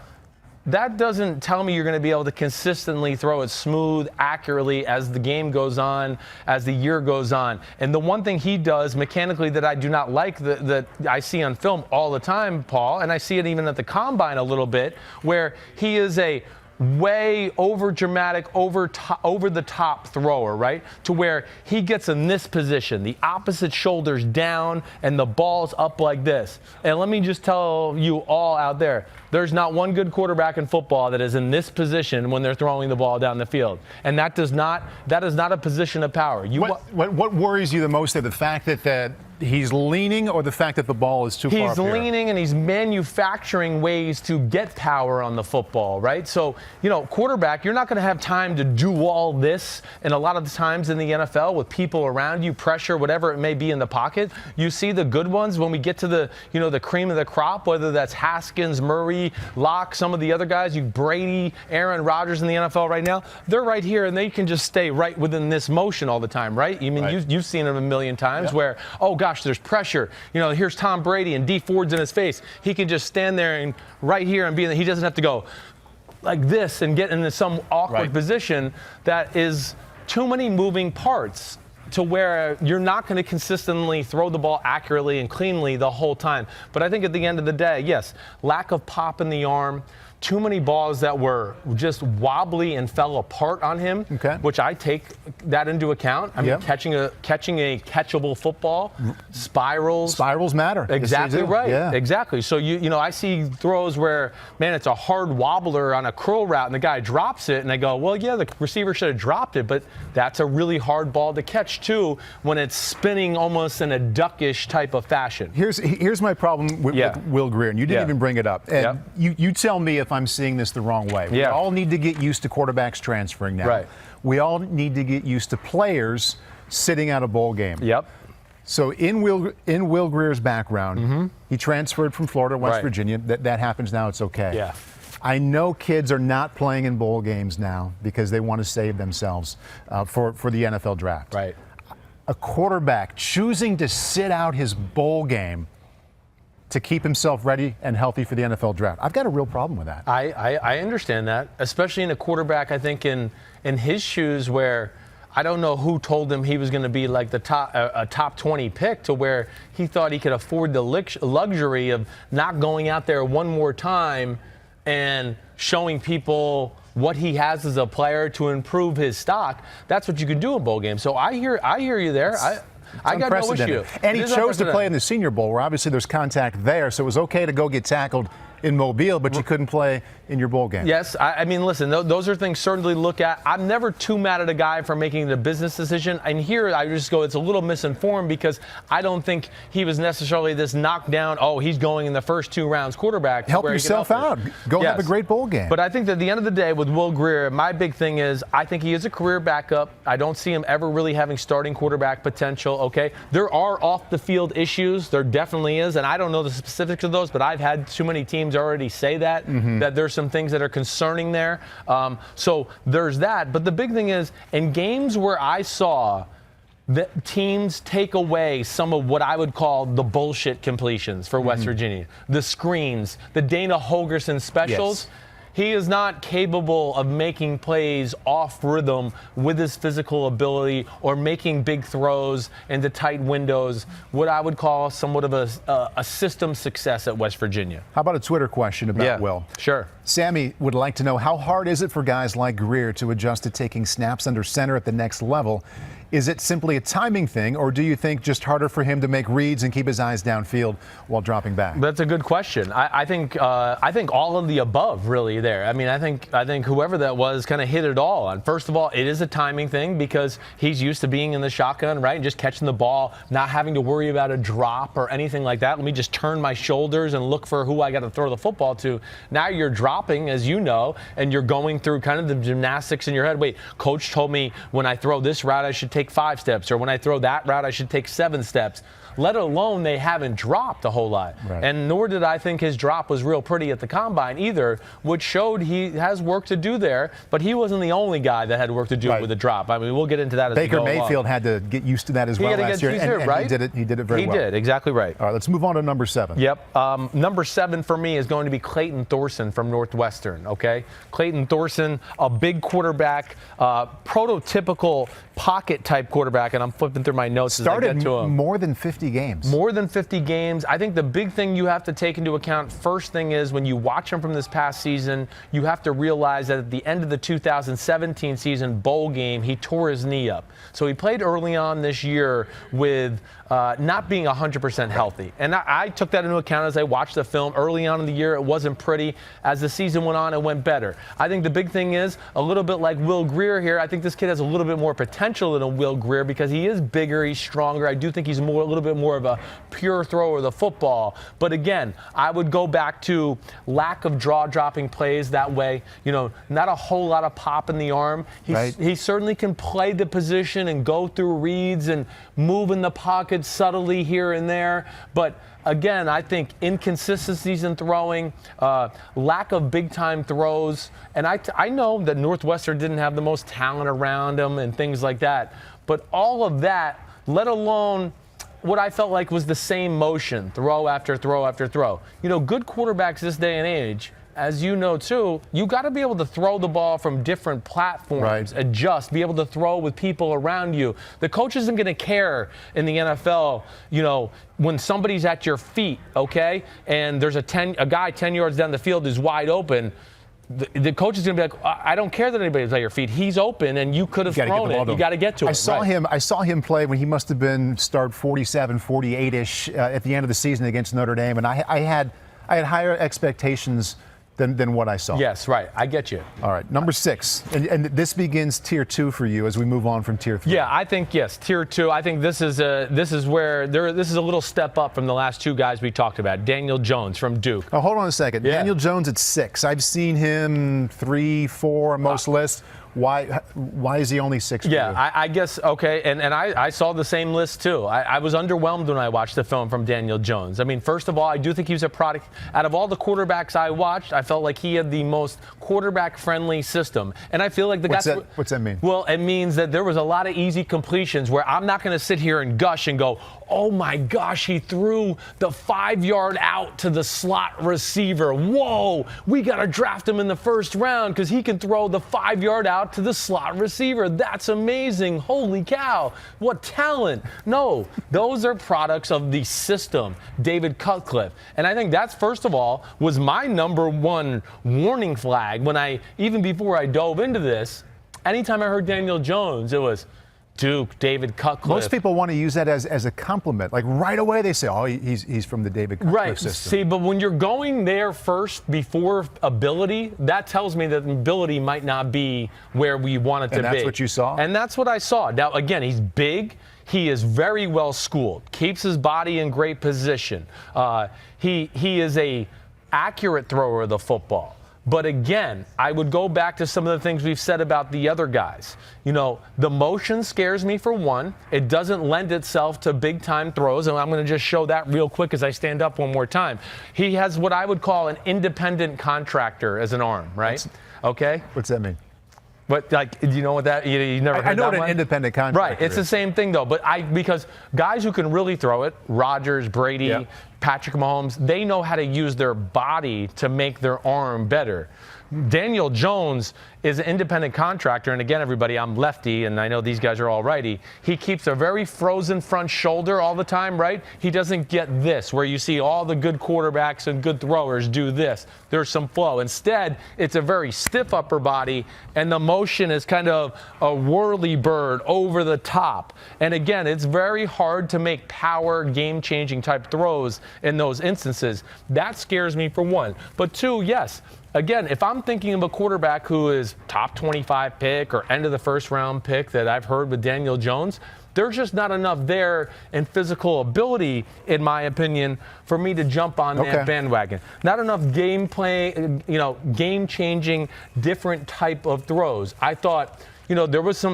That doesn't tell me you're going to be able to consistently throw it smooth, accurately as the game goes on, as the year goes on. And the one thing he does mechanically that I do not like, that I see on film all the time, Paul, and I see it even at the combine a little bit, where he is a way over dramatic, over the top thrower, right? To where he gets in this position, the opposite shoulder's down and the ball's up like this. And let me just tell you all out there, there's not one good quarterback in football that is in this position when they're throwing the ball down the field. And that is not a position of power. What worries you the most there? The fact that he's leaning, or the fact that the ball is too far up He's here? leaning and he's manufacturing ways to get power on the football, right? So, quarterback, you're not going to have time to do all this. And a lot of the times in the NFL with people around you, pressure, whatever it may be in the pocket, you see the good ones when we get to the, the cream of the crop, whether that's Haskins, Murray, Locke, some of the other guys, Brady, Aaron Rodgers in the NFL right now, they're right here and they can just stay right within this motion all the time, right? You've seen them a million times where, oh gosh, there's pressure. Here's Tom Brady and D Ford's in his face. He can just stand there and right here and he doesn't have to go like this and get into some awkward position that is too many moving parts to where you're not going to consistently throw the ball accurately and cleanly the whole time. But I think at the end of the day, yes, lack of pop in the arm, too many balls that were just wobbly and fell apart on him, which I take that into account. I mean, catching a catchable football, spirals. Spirals matter. Exactly yes, right. Yeah. Exactly. So, I see throws where, man, it's a hard wobbler on a curl route and the guy drops it and I go, well, yeah, the receiver should have dropped it, but that's a really hard ball to catch too when it's spinning almost in a duckish type of fashion. Here's my problem with Will Grier, and you didn't even bring it up. And you tell me if I'm seeing this the wrong way. We all need to get used to quarterbacks transferring now. Right. We all need to get used to players sitting out a bowl game. Yep. So in Will Grier's background, he transferred from Florida to West Virginia. That happens now. It's okay. Yeah. I know kids are not playing in bowl games now because they want to save themselves for the NFL draft. Right. A quarterback choosing to sit out his bowl game to keep himself ready and healthy for the NFL draft. I've got a real problem with that. I understand that, especially in a quarterback, I think in his shoes where I don't know who told him he was going to be like a top 20 pick to where he thought he could afford the luxury of not going out there one more time and showing people what he has as a player to improve his stock. That's what you can do in bowl games. So I hear you there. I got no issue. And he chose to play in the Senior Bowl, where obviously there's contact there, so it was okay to go get tackled in Mobile, but you couldn't play in your bowl game. Yes, I mean, listen, those are things certainly to look at. I'm never too mad at a guy for making the business decision. And here I just go, it's a little misinformed because I don't think he was necessarily this knockdown, he's going in the first 2 rounds quarterback. Help yourself out. Go have a great bowl game. But I think that at the end of the day with Will Grier, my big thing is I think he is a career backup. I don't see him ever really having starting quarterback potential, okay? There are off-the-field issues. There definitely is, and I don't know the specifics of those, but I've had too many teams already say that there's some things that are concerning there. So there's that. But the big thing is, in games where I saw that teams take away some of what I would call the bullshit completions for West Virginia, the screens, the Dana Holgerson specials, he is not capable of making plays off rhythm with his physical ability or making big throws into tight windows, what I would call somewhat of a system success at West Virginia. How about a Twitter question about Will? Sure. Sammy would like to know, how hard is it for guys like Grier to adjust to taking snaps under center at the next level? Is it simply a timing thing, or do you think just harder for him to make reads and keep his eyes downfield while dropping back? That's a good question. I think all of the above really there. I mean, I think whoever that was kind of hit it all. And first of all, it is a timing thing because he's used to being in the shotgun, right, and just catching the ball, not having to worry about a drop or anything like that. Let me just turn my shoulders and look for who I got to throw the football to. Now you're dropping, as you know, and you're going through kind of the gymnastics in your head. Wait, coach told me when I throw this route I should take 5 steps, or when I throw that route I should take 7 steps, let alone they haven't dropped a whole lot. Right. And nor did I think his drop was real pretty at the combine either, which showed he has work to do there, but he wasn't the only guy that had work to do with the drop. I mean, we'll get into that as Baker we go Mayfield along. had to get used to that as well last year, and right? he did it very well. He did, exactly right. All right, let's move on to number 7. Yep. Number 7 for me is going to be Clayton Thorson from Northwestern, okay? Clayton Thorson, a big quarterback, prototypical pocket-type quarterback, and I'm flipping through my notes as I get to him. More than 50 games. More than 50 games. I think the big thing you have to take into account, first thing is when you watch him from this past season, you have to realize that at the end of the 2017 season bowl game, he tore his knee up. So he played early on this year with not being 100% healthy. And I took that into account as I watched the film. Early on in the year, it wasn't pretty. As the season went on, it went better. I think the big thing is, a little bit like Will Grier here, I think this kid has a little bit more potential than Will Grier because he is bigger, he's stronger. I do think he's a little bit more of a pure thrower of the football. But again, I would go back to lack of draw-dropping plays that way. Not a whole lot of pop in the arm. He certainly can play the position and go through reads and move in the pocket subtly here and there. But again, I think inconsistencies in throwing, lack of big-time throws, and I know that Northwestern didn't have the most talent around them and things like that, but all of that, let alone what I felt like was the same motion, throw after throw after throw. Good quarterbacks this day and age, as you know too, you got to be able to throw the ball from different platforms, adjust, be able to throw with people around you. The coach isn't going to care in the NFL, when somebody's at your feet, okay, and there's a guy 10 yards down the field who's wide open. The coach is going to be like, I don't care that anybody's at your feet. He's open, and you could have thrown it. You got to get to it. I saw him play when he must have been start 47, 48-ish at the end of the season against Notre Dame, and I had higher expectations than what I saw. Yes, right. I get you. All right, number 6. And this begins tier 2 for you as we move on from tier 3. Yeah, I think, yes, tier 2. I think this is a little step up from the last two guys we talked about. Daniel Jones from Duke. Oh, hold on a second. Yeah. Daniel Jones at 6. I've seen him 3, 4 on most lists. Why is he only 6? Yeah, I guess, okay, and I saw the same list too. I was underwhelmed when I watched the film from Daniel Jones. I mean, first of all, I do think he was a product. Out of all the quarterbacks I watched, I felt like he had the most quarterback-friendly system. And I feel like What's that mean? Well, it means that there was a lot of easy completions where I'm not going to sit here and gush and go, oh my gosh, he threw the 5-yard out to the slot receiver. Whoa, we got to draft him in the first round because he can throw the 5-yard out to the slot receiver. That's amazing. Holy cow. What talent. No, those are products of the system, David Cutcliffe. And I think that's, first of all, was my number one warning flag when even before I dove into this, anytime I heard Daniel Jones, it was Duke, David Cutcliffe. Most people want to use that as a compliment. Like right away they say, oh, he's from the David Cutcliffe system. See, but when you're going there first before ability, that tells me that ability might not be where we want it to be. And that's what you saw? And that's what I saw. Now, again, he's big. He is very well schooled. Keeps his body in great position. He is a accurate thrower of the football. But again, I would go back to some of the things we've said about the other guys. The motion scares me for one. It doesn't lend itself to big-time throws, and I'm going to just show that real quick as I stand up one more time. He has what I would call an independent contractor as an arm, right? Okay? What's that mean? But do you know what that? You never heard that? I know what an independent contractor Right. It's the same thing though. But because guys who can really throw it, Rodgers, Brady, Patrick Mahomes, they know how to use their body to make their arm better. Daniel Jones is an independent contractor, and again, everybody, I'm lefty, and I know these guys are all righty. He keeps a very frozen front shoulder all the time, right? He doesn't get this, where you see all the good quarterbacks and good throwers do this. There's some flow. Instead, it's a very stiff upper body, and the motion is kind of a whirly bird over the top. And again, it's very hard to make power, game-changing type throws in those instances. That scares me for one. But two, yes. Again, if I'm thinking of a quarterback who is top 25 pick or end of the first round pick that I've heard with Daniel Jones, there's just not enough there in physical ability, in my opinion, for me to jump on that bandwagon. Not enough game-changing, different type of throws. I thought, there was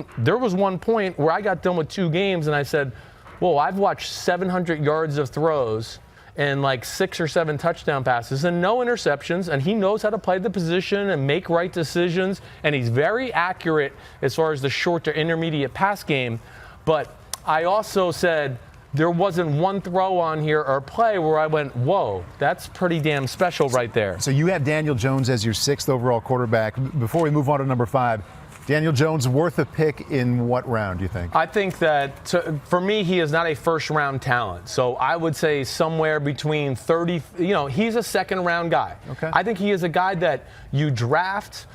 one point where I got done with 2 games and I said, whoa, I've watched 700 yards of throws and like 6 or 7 touchdown passes and no interceptions, and he knows how to play the position and make right decisions, and he's very accurate as far as the short to intermediate pass game. But I also said there wasn't one throw on here or play where I went, whoa, that's pretty damn special right there. So you have Daniel Jones as your 6th overall quarterback. Before we move on to number 5, Daniel Jones worth a pick in what round, do you think? I think that, for me, he is not a first-round talent. So I would say somewhere between 30, he's a second-round guy. Okay. I think he is a guy that you draft,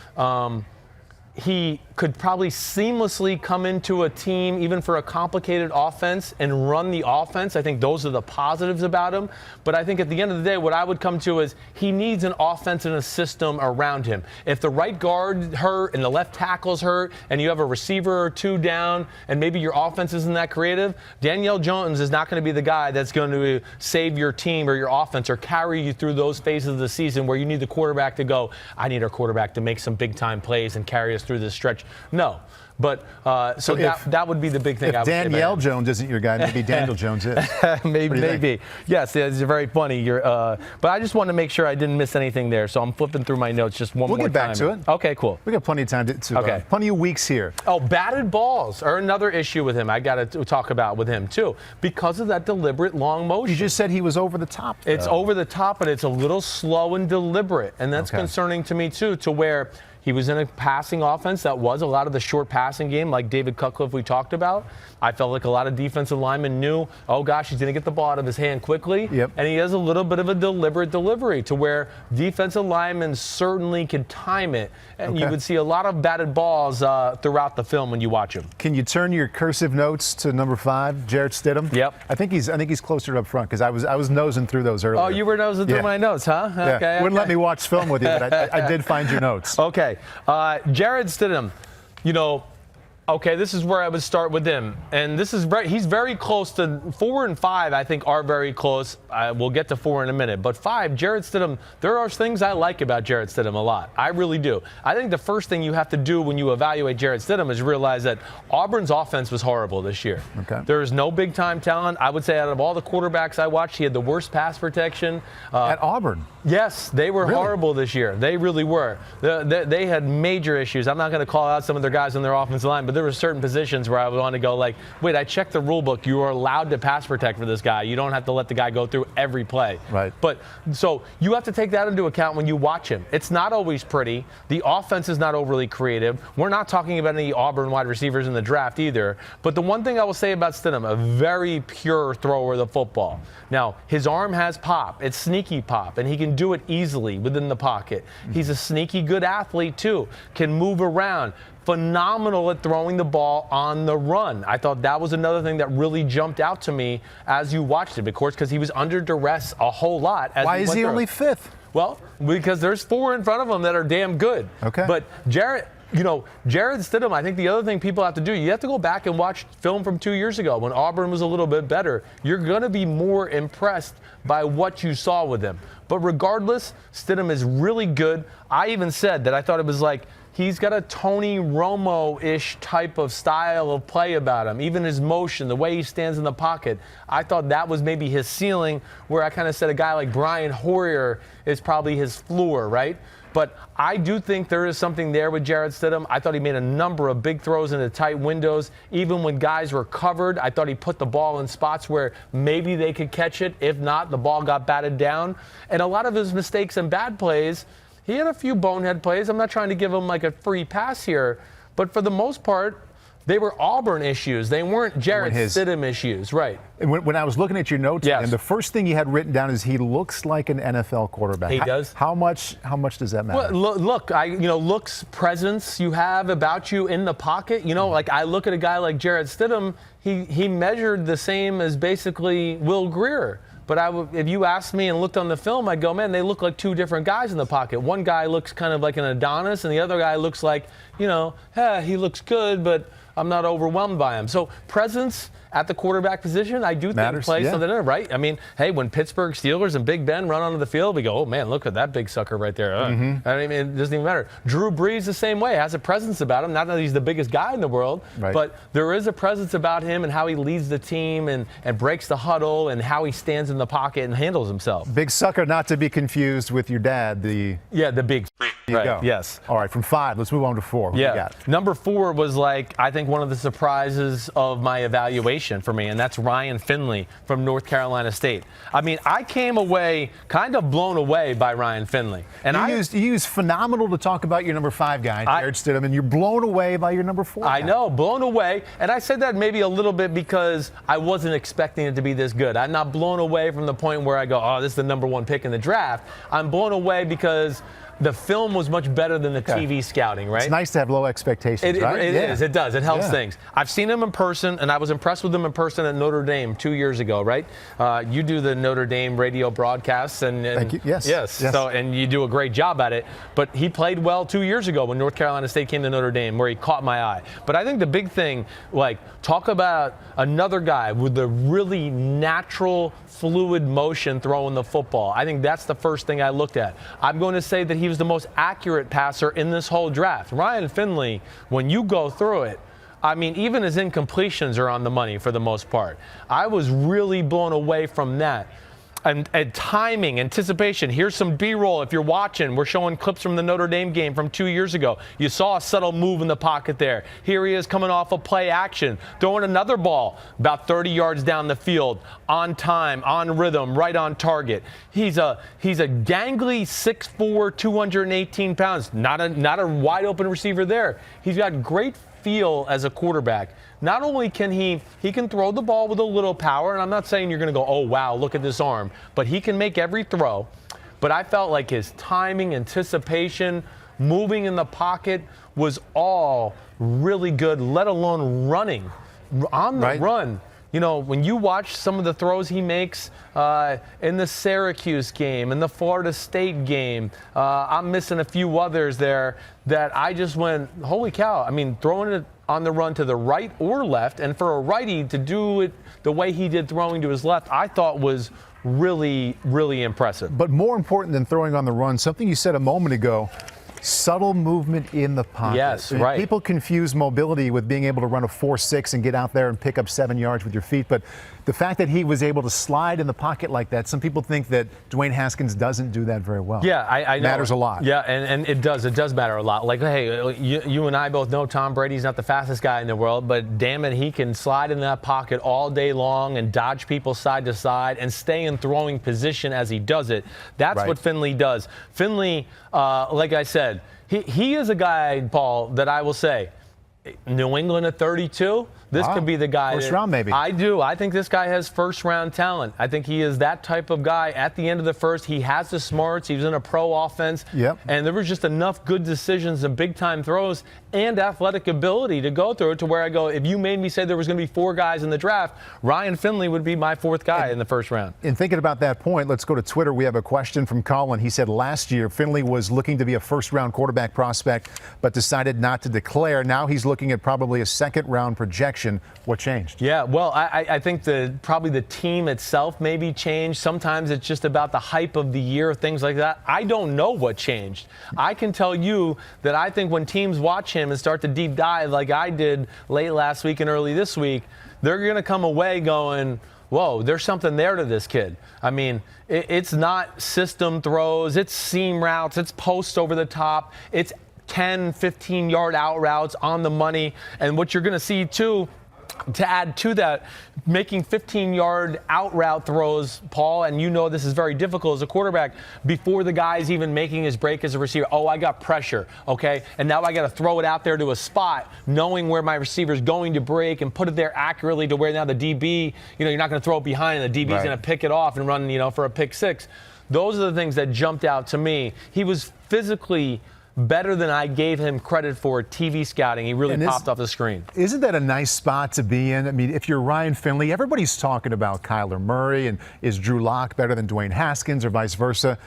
he could probably seamlessly come into a team, even for a complicated offense, and run the offense. I think those are the positives about him. But I think at the end of the day, what I would come to is he needs an offense and a system around him. If the right guard hurt and the left tackle's hurt and you have a receiver or two down and maybe your offense isn't that creative, Daniel Jones is not going to be the guy that's going to save your team or your offense or carry you through those phases of the season where you need the quarterback to go, I need our quarterback to make some big-time plays and carry us through this stretch. No. But so that would be the big thing. If Danielle Jones isn't your guy, maybe Daniel Jones is. maybe. Yes, it's very funny. But I just want to make sure I didn't miss anything there. So I'm flipping through my notes just one more time. We'll get back to it. Okay, cool. We got plenty of time to plenty of weeks here. Oh, batted balls are another issue with him. I got to talk about with him too because of that deliberate long motion. You just said he was over the top. It's over the top, but it's a little slow and deliberate, and that's concerning to me too. To where he was in a passing offense that was a lot of the short passing game, like David Cutcliffe we talked about. I felt like a lot of defensive linemen knew, oh gosh, he's going to get the ball out of his hand quickly. Yep. And he has a little bit of a deliberate delivery to where defensive linemen certainly can time it. And you would see a lot of batted balls throughout the film when you watch him. Can you turn your cursive notes to number 5, Jarrett Stidham? Yep. I think he's closer up front because I was nosing through those earlier. Oh, you were nosing through my notes, huh? Yeah. Okay. Wouldn't let me watch film with you, but I did find your notes. Okay. Jarrett Stidham, this is where I would start with him. And he's very close to 4 and 5, I think, are very close. We'll get to 4 in a minute. But 5, Jarrett Stidham, there are things I like about Jarrett Stidham a lot. I really do. I think the first thing you have to do when you evaluate Jarrett Stidham is realize that Auburn's offense was horrible this year. Okay. There is no big-time talent. I would say out of all the quarterbacks I watched, he had the worst pass protection. At Auburn? Yes, they were horrible this year. They really were. They had major issues. I'm not going to call out some of their guys on their offensive line, but there were certain positions where I would want to go like, wait, I checked the rule book. You are allowed to pass protect for this guy. You don't have to let the guy go through every play. Right. But so you have to take that into account when you watch him. It's not always pretty. The offense is not overly creative. We're not talking about any Auburn wide receivers in the draft either. But the one thing I will say about Stidham, a very pure thrower of the football. Now, his arm has pop. It's sneaky pop, and he can do it easily within the pocket. He's a sneaky good athlete, too. Can move around. Phenomenal at throwing the ball on the run. I thought that was another thing that really jumped out to me as you watched it, of course, because he was under duress a whole lot. Why is he only 5th? Well, because there's 4 in front of him that are damn good. Okay. But Jarrett Stidham, I think the other thing people have to do, you have to go back and watch film from 2 years ago when Auburn was a little bit better. You're going to be more impressed by what you saw with him. But regardless, Stidham is really good. I even said that I thought it was like, he's got a Tony Romo-ish type of style of play about him. Even his motion, the way he stands in the pocket. I thought that was maybe his ceiling, where I kind of said a guy like Brian Hoyer is probably his floor, right? But I do think there is something there with Jarrett Stidham. I thought he made a number of big throws into tight windows. Even when guys were covered, I thought he put the ball in spots where maybe they could catch it. If not, the ball got batted down. And a lot of his mistakes and bad plays, he had a few bonehead plays. I'm not trying to give him like a free pass here. But for the most part, they were Auburn issues. They weren't Jarrett Stidham issues, right? And when I was looking at your notes, and the first thing you had written down is he looks like an NFL quarterback. He does. How much does that matter? Well, look, looks, presence you have about you in the pocket. Like I look at a guy like Jarrett Stidham, he measured the same as basically Will Grier. But if you asked me and looked on the film, I'd go, man, they look like 2 different guys in the pocket. One guy looks kind of like an Adonis, and the other guy looks like, he looks good, but I'm not overwhelmed by him. So presence at the quarterback position, I do think plays something in it, right? I mean, hey, when Pittsburgh Steelers and Big Ben run onto the field, we go, oh, man, look at that big sucker right there. I mean, it doesn't even matter. Drew Brees the same way, has a presence about him. Not that he's the biggest guy in the world, but there is a presence about him and how he leads the team and breaks the huddle and how he stands in the pocket and handles himself. Big sucker, not to be confused with your dad, the big. There you go. Yes. All right, from 5, let's move on to 4. What you got? Number 4 was I think one of the surprises of my evaluation for me, and that's Ryan Finley from North Carolina State. I mean, I came away kind of blown away by Ryan Finley. And you used phenomenal to talk about your number 5 guy, Jarrett Stidham, and you're blown away by your number 4 guy. I know, blown away. And I said that maybe a little bit because I wasn't expecting it to be this good. I'm not blown away from the point where I go, oh, this is the number 1 pick in the draft. I'm blown away because the film was much better than the TV scouting, right? It's nice to have low expectations, right? It is. It does. It helps Yeah. things. I've seen him in person, and I was impressed with him in person at Notre Dame 2 years ago, right? You do the Notre Dame radio broadcasts, and Thank you. Yes. yes. So, and you do a great job at it. But he played well 2 years ago when North Carolina State came to Notre Dame, where he caught my eye. But I think the big thing, like, talk about another guy with a really natural, fluid motion throwing the football. I think that's the first thing I looked at. I'm going to say that he was the most accurate passer in this whole draft. Ryan Finley, when you go through it, I mean, even his incompletions are on the money for the most part. I was really blown away from that. And timing, anticipation. Here's some B-roll. If you're watching, we're showing clips from the Notre Dame game from 2 years ago. You saw a subtle move in the pocket there. Here he is coming off a play action, throwing another ball about 30 yards down the field, on time, on rhythm, right on target. He's a gangly 6'4", 218 pounds. Not a wide open receiver there. He's got great feel as a quarterback. Not only can he can throw the ball with a little power, and I'm not saying you're going to go, oh, wow, look at this arm, but he can make every throw. But I felt like his timing, anticipation, moving in the pocket was all really good, let alone running on the run. You know, when you watch some of the throws he makes in the Syracuse game, in the Florida State game, I'm missing a few others there that I just went, holy cow. I mean, throwing it on the run to the right or left, and for a righty to do it the way he did throwing to his left, I thought was really, really impressive. But more important than throwing on the run, something you said a moment ago, subtle movement in the pocket. Yes, right. People confuse mobility with being able to run a 4.6 and get out there and pick up 7 yards with your feet. But the fact that he was able to slide in the pocket like that, some people think that Dwayne Haskins doesn't do that very well. Yeah, I know. Matters a lot. Yeah, and it does. It does matter a lot. Like, hey, you and I both know Tom Brady's not the fastest guy in the world, but damn it, he can slide in that pocket all day long and dodge people side to side and stay in throwing position as he does it. That's what Finley does. Finley, like I said, he is a guy, Paul, that I will say, New England at 32, this could be the guy. First round, maybe. I do. I think this guy has first-round talent. I think he is that type of guy. At the end of the first, he has the smarts. He was in a pro offense. Yep. And there was just enough good decisions and big-time throws and athletic ability to go through it to where I go, if you made me say there was going to be 4 guys in the draft, Ryan Finley would be my 4th guy in the first round. In thinking about that point, let's go to Twitter. We have a question from Colin. He said last year Finley was looking to be a first-round quarterback prospect but decided not to declare. Now he's looking at probably a second-round projection. What changed? Yeah, well, I think probably the team itself maybe changed. Sometimes it's just about the hype of the year, things like that. I don't know what changed. I can tell you that I think when teams watch him and start to deep dive like I did late last week and early this week, they're going to come away going, whoa, there's something there to this kid. I mean, it's not system throws, it's seam routes, it's posts over the top, it's 10, 15-yard out routes on the money. And what you're going to see, too, to add to that, making 15-yard out route throws, Paul, and you know this is very difficult as a quarterback, before the guy's even making his break as a receiver. Oh, I got pressure, okay? And now I got to throw it out there to a spot, knowing where my receiver's going to break and put it there accurately to where now the DB, you're not going to throw it behind and the DB's going to pick it off and run, for a pick six. Those are the things that jumped out to me. He was physically better than I gave him credit for TV scouting. He really popped off the screen. Isn't that a nice spot to be in? I mean, if you're Ryan Finley, everybody's talking about Kyler Murray and is Drew Lock better than Dwayne Haskins or vice versa.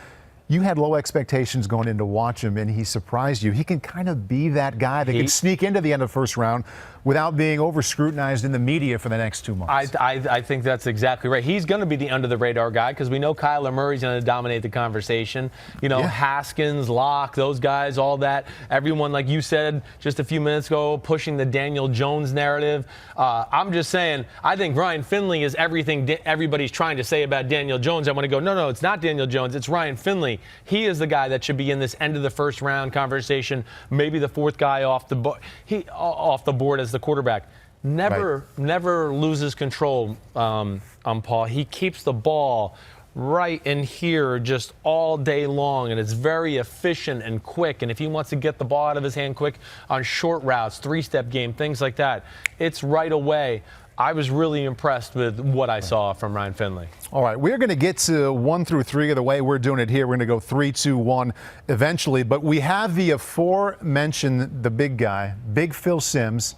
You had low expectations going in to watch him, and he surprised you. He can kind of be that guy that can sneak into the end of the first round without being over-scrutinized in the media for the next 2 months. I think that's exactly right. He's going to be the under-the-radar guy because we know Kyler Murray's going to dominate the conversation. Haskins, Locke, those guys, all that. Everyone, like you said just a few minutes ago, pushing the Daniel Jones narrative. I'm just saying, I think Ryan Finley is everything everybody's trying to say about Daniel Jones. I want to go, no, it's not Daniel Jones. It's Ryan Finley. He is the guy that should be in this end of the first round conversation, maybe the 4th guy off the board as the quarterback. Never loses control on Paul. He keeps the ball right in here just all day long, and it's very efficient and quick. And if he wants to get the ball out of his hand quick on short routes, 3-step game, things like that, it's right away. I was really impressed with what I saw from Ryan Finley. All right, we're going to get to 1 through 3 of the way we're doing it here. We're going to go 3, 2, 1 eventually. But we have the aforementioned, the big guy, Big Phil Simms,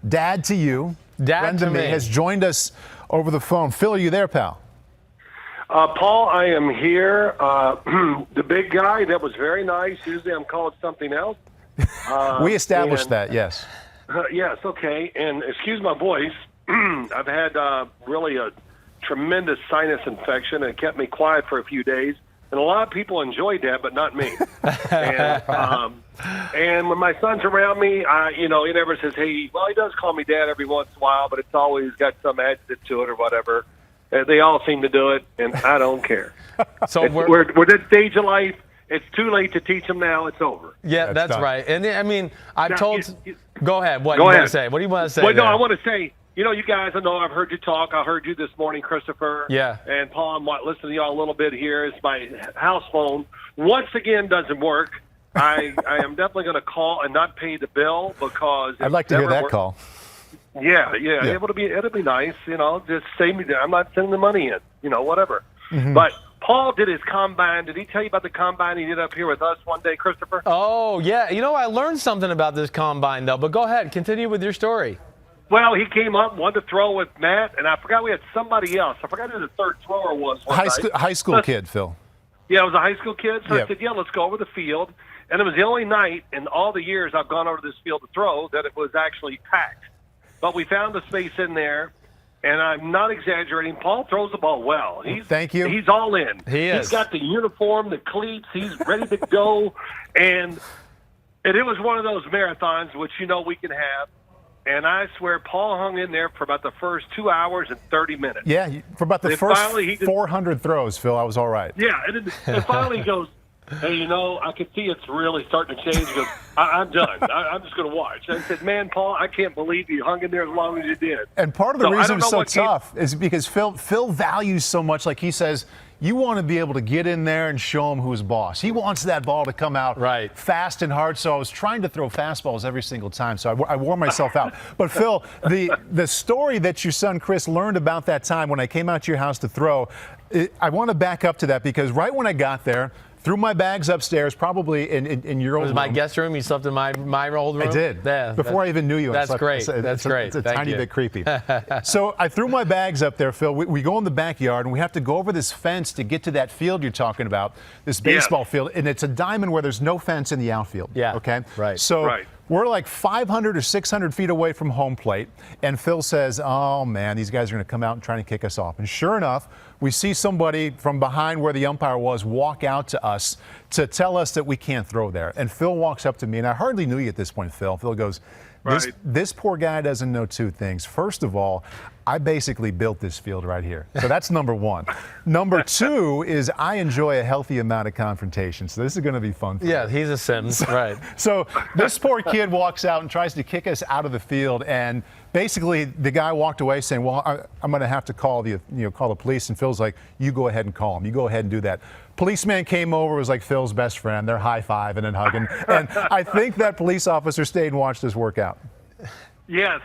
dad to you, Dad to me, has joined us over the phone. Phil, are you there, pal? Paul, I am here. The big guy, that was very nice. Usually I'm called something else. We established that, yes. Yes, okay. And excuse my voice. I've had really a tremendous sinus infection, and it kept me quiet for a few days. And a lot of people enjoyed that, but not me. And when my son's around me, he never says, hey, well, he does call me dad every once in a while, but it's always got some adjective to it or whatever. They all seem to do it, and I don't care. So we're at that stage of life. It's too late to teach them now. It's over. Yeah, that's right. And I mean, I've told. Go ahead. What do you you want to say? What do you want to say? Well, no, I want to say, you guys, I know I've heard you talk. I heard you this morning, Christopher. Yeah. And Paul, I'm listening to y'all a little bit here. It's my house phone. Once again, doesn't work. I am definitely going to call and not pay the bill because I'd like to hear that call. Yeah. It'll be nice. Just save me. I'm not sending the money in. Whatever. Mm-hmm. But Paul did his combine. Did he tell you about the combine he did up here with us one day, Christopher? Oh yeah. I learned something about this combine though. But go ahead, continue with your story. Well, he came up, wanted to throw with Matt, and I forgot we had somebody else. I forgot who the third thrower was. High school kid, Phil. Yeah, it was a high school kid. So Yep. I said, let's go over the field. And it was the only night in all the years I've gone over this field to throw that it was actually packed. But we found a space in there, and I'm not exaggerating. Paul throws the ball well. Thank you. He's all in. He is. He's got the uniform, the cleats. He's ready to go. And it was one of those marathons, which we can have. And I swear, Paul hung in there for about the first 2 hours and 30 minutes. Yeah, for about the first finally, 400 throws, Phil, I was all right. Yeah, and finally he goes, hey, I can see it's really starting to change. He goes, I'm done. I'm just going to watch. I said, man, Paul, I can't believe you hung in there as long as you did. And part of the reason it's so tough is because Phil values so much, like he says, you want to be able to get in there and show him who's boss. He wants that ball to come out fast and hard. So I was trying to throw fastballs every single time. So I wore myself out. But Phil, the story that your son Chris learned about that time when I came out to your house to throw, I want to back up to that because right when I got there, threw my bags upstairs, probably in your old room. It was my guest room. You slept in my old room? I did. Yeah, before I even knew you. That's great. That's great. It's a Thank tiny you. bit creepy. So I threw my bags up there, Phil. We go in the backyard, and we have to go over this fence to get to that field you're talking about, this baseball field. And it's a diamond where there's no fence in the outfield. Yeah. Okay? Right. So we're like 500 or 600 feet away from home plate. And Phil says, oh, man, these guys are going to come out and try to kick us off. And sure enough, we see somebody from behind where the umpire was walk out to us to tell us that we can't throw there. And Phil walks up to me, and I hardly knew you at this point, Phil. Phil goes, this poor guy doesn't know two things. First of all, I basically built this field right here. So that's number one. Number two is I enjoy a healthy amount of confrontation. So this is going to be fun. Yeah, he's a Simms, right. So this poor kid walks out and tries to kick us out of the field. And basically the guy walked away saying, well, I'm going to have to call the police. And Phil's like, you go ahead and call him. You go ahead and do that. Policeman came over, was like Phil's best friend. They're high-fiving and hugging. And I think that police officer stayed and watched us work out. Yes.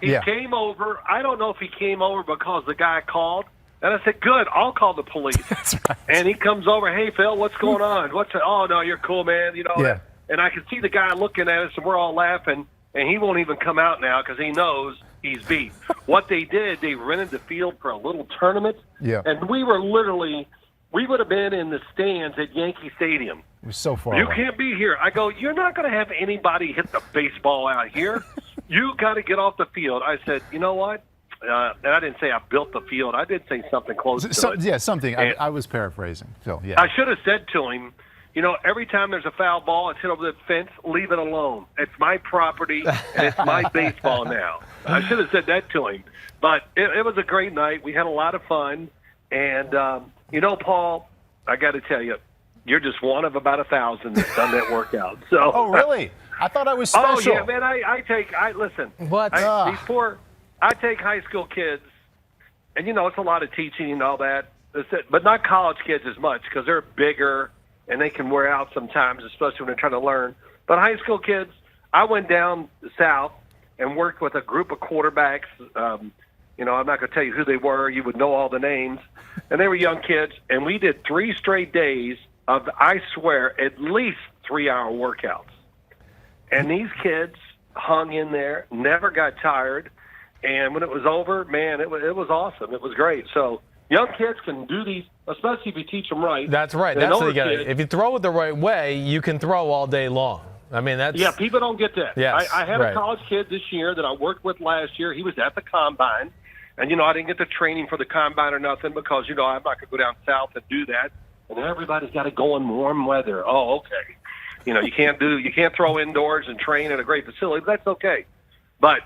He came over. I don't know if he came over because the guy called. And I said, good, I'll call the police. That's right. And he comes over, hey, Phil, what's going on? Oh, no, you're cool, man. And I can see the guy looking at us, and we're all laughing. And he won't even come out now because he knows he's beat. What they did, they rented the field for a little tournament. Yeah. And we would have been in the stands at Yankee Stadium. It was so far You away. can't be here. I go, you're not going to have anybody hit the baseball out here. You got to get off the field. I said, you know what? And I didn't say I built the field. I did say something close to it. Yeah, something. I was paraphrasing. So, yeah. I should have said to him, every time there's a foul ball, it's hit over the fence, leave it alone. It's my property, and it's my baseball now. I should have said that to him. But it was a great night. We had a lot of fun. And, Paul, I got to tell you, you're just one of about 1,000 that's done that workout. So. Oh, really? I thought I was special. Oh, yeah, man. Listen. What? I take high school kids, and, it's a lot of teaching and all that. But not college kids as much because they're bigger and they can wear out sometimes, especially when they're trying to learn. But high school kids, I went down south and worked with a group of quarterbacks You know, I'm not going to tell you who they were. You would know all the names. And they were young kids. And we did 3 straight days of, I swear, at least 3-hour workouts. And these kids hung in there, never got tired. And when it was over, man, it was awesome. It was great. So young kids can do these, especially if you teach them right. That's right. That's what you got. If you throw it the right way, you can throw all day long. I mean, that's... Yeah, people don't get that. Yes, I had a college kid this year that I worked with last year. He was at the Combine. And, you know, I didn't get the training for the Combine or nothing because, you know, I'm not going to go down south and do that. And everybody's got to go in warm weather. Oh, okay. You know, you can't throw indoors and train at a great facility. That's okay. But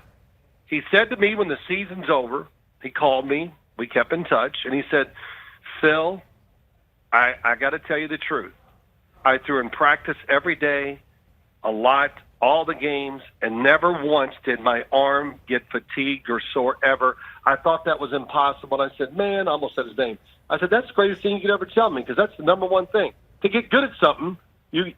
he said to me when the season's over, he called me. We kept in touch. And he said, Phil, I got to tell you the truth. I threw in practice every day, a lot, all the games, and never once did my arm get fatigued or sore ever. I thought that was impossible. I said, man, I almost said his name. I said, that's the greatest thing you could ever tell me because that's the number one thing. To get good at something, you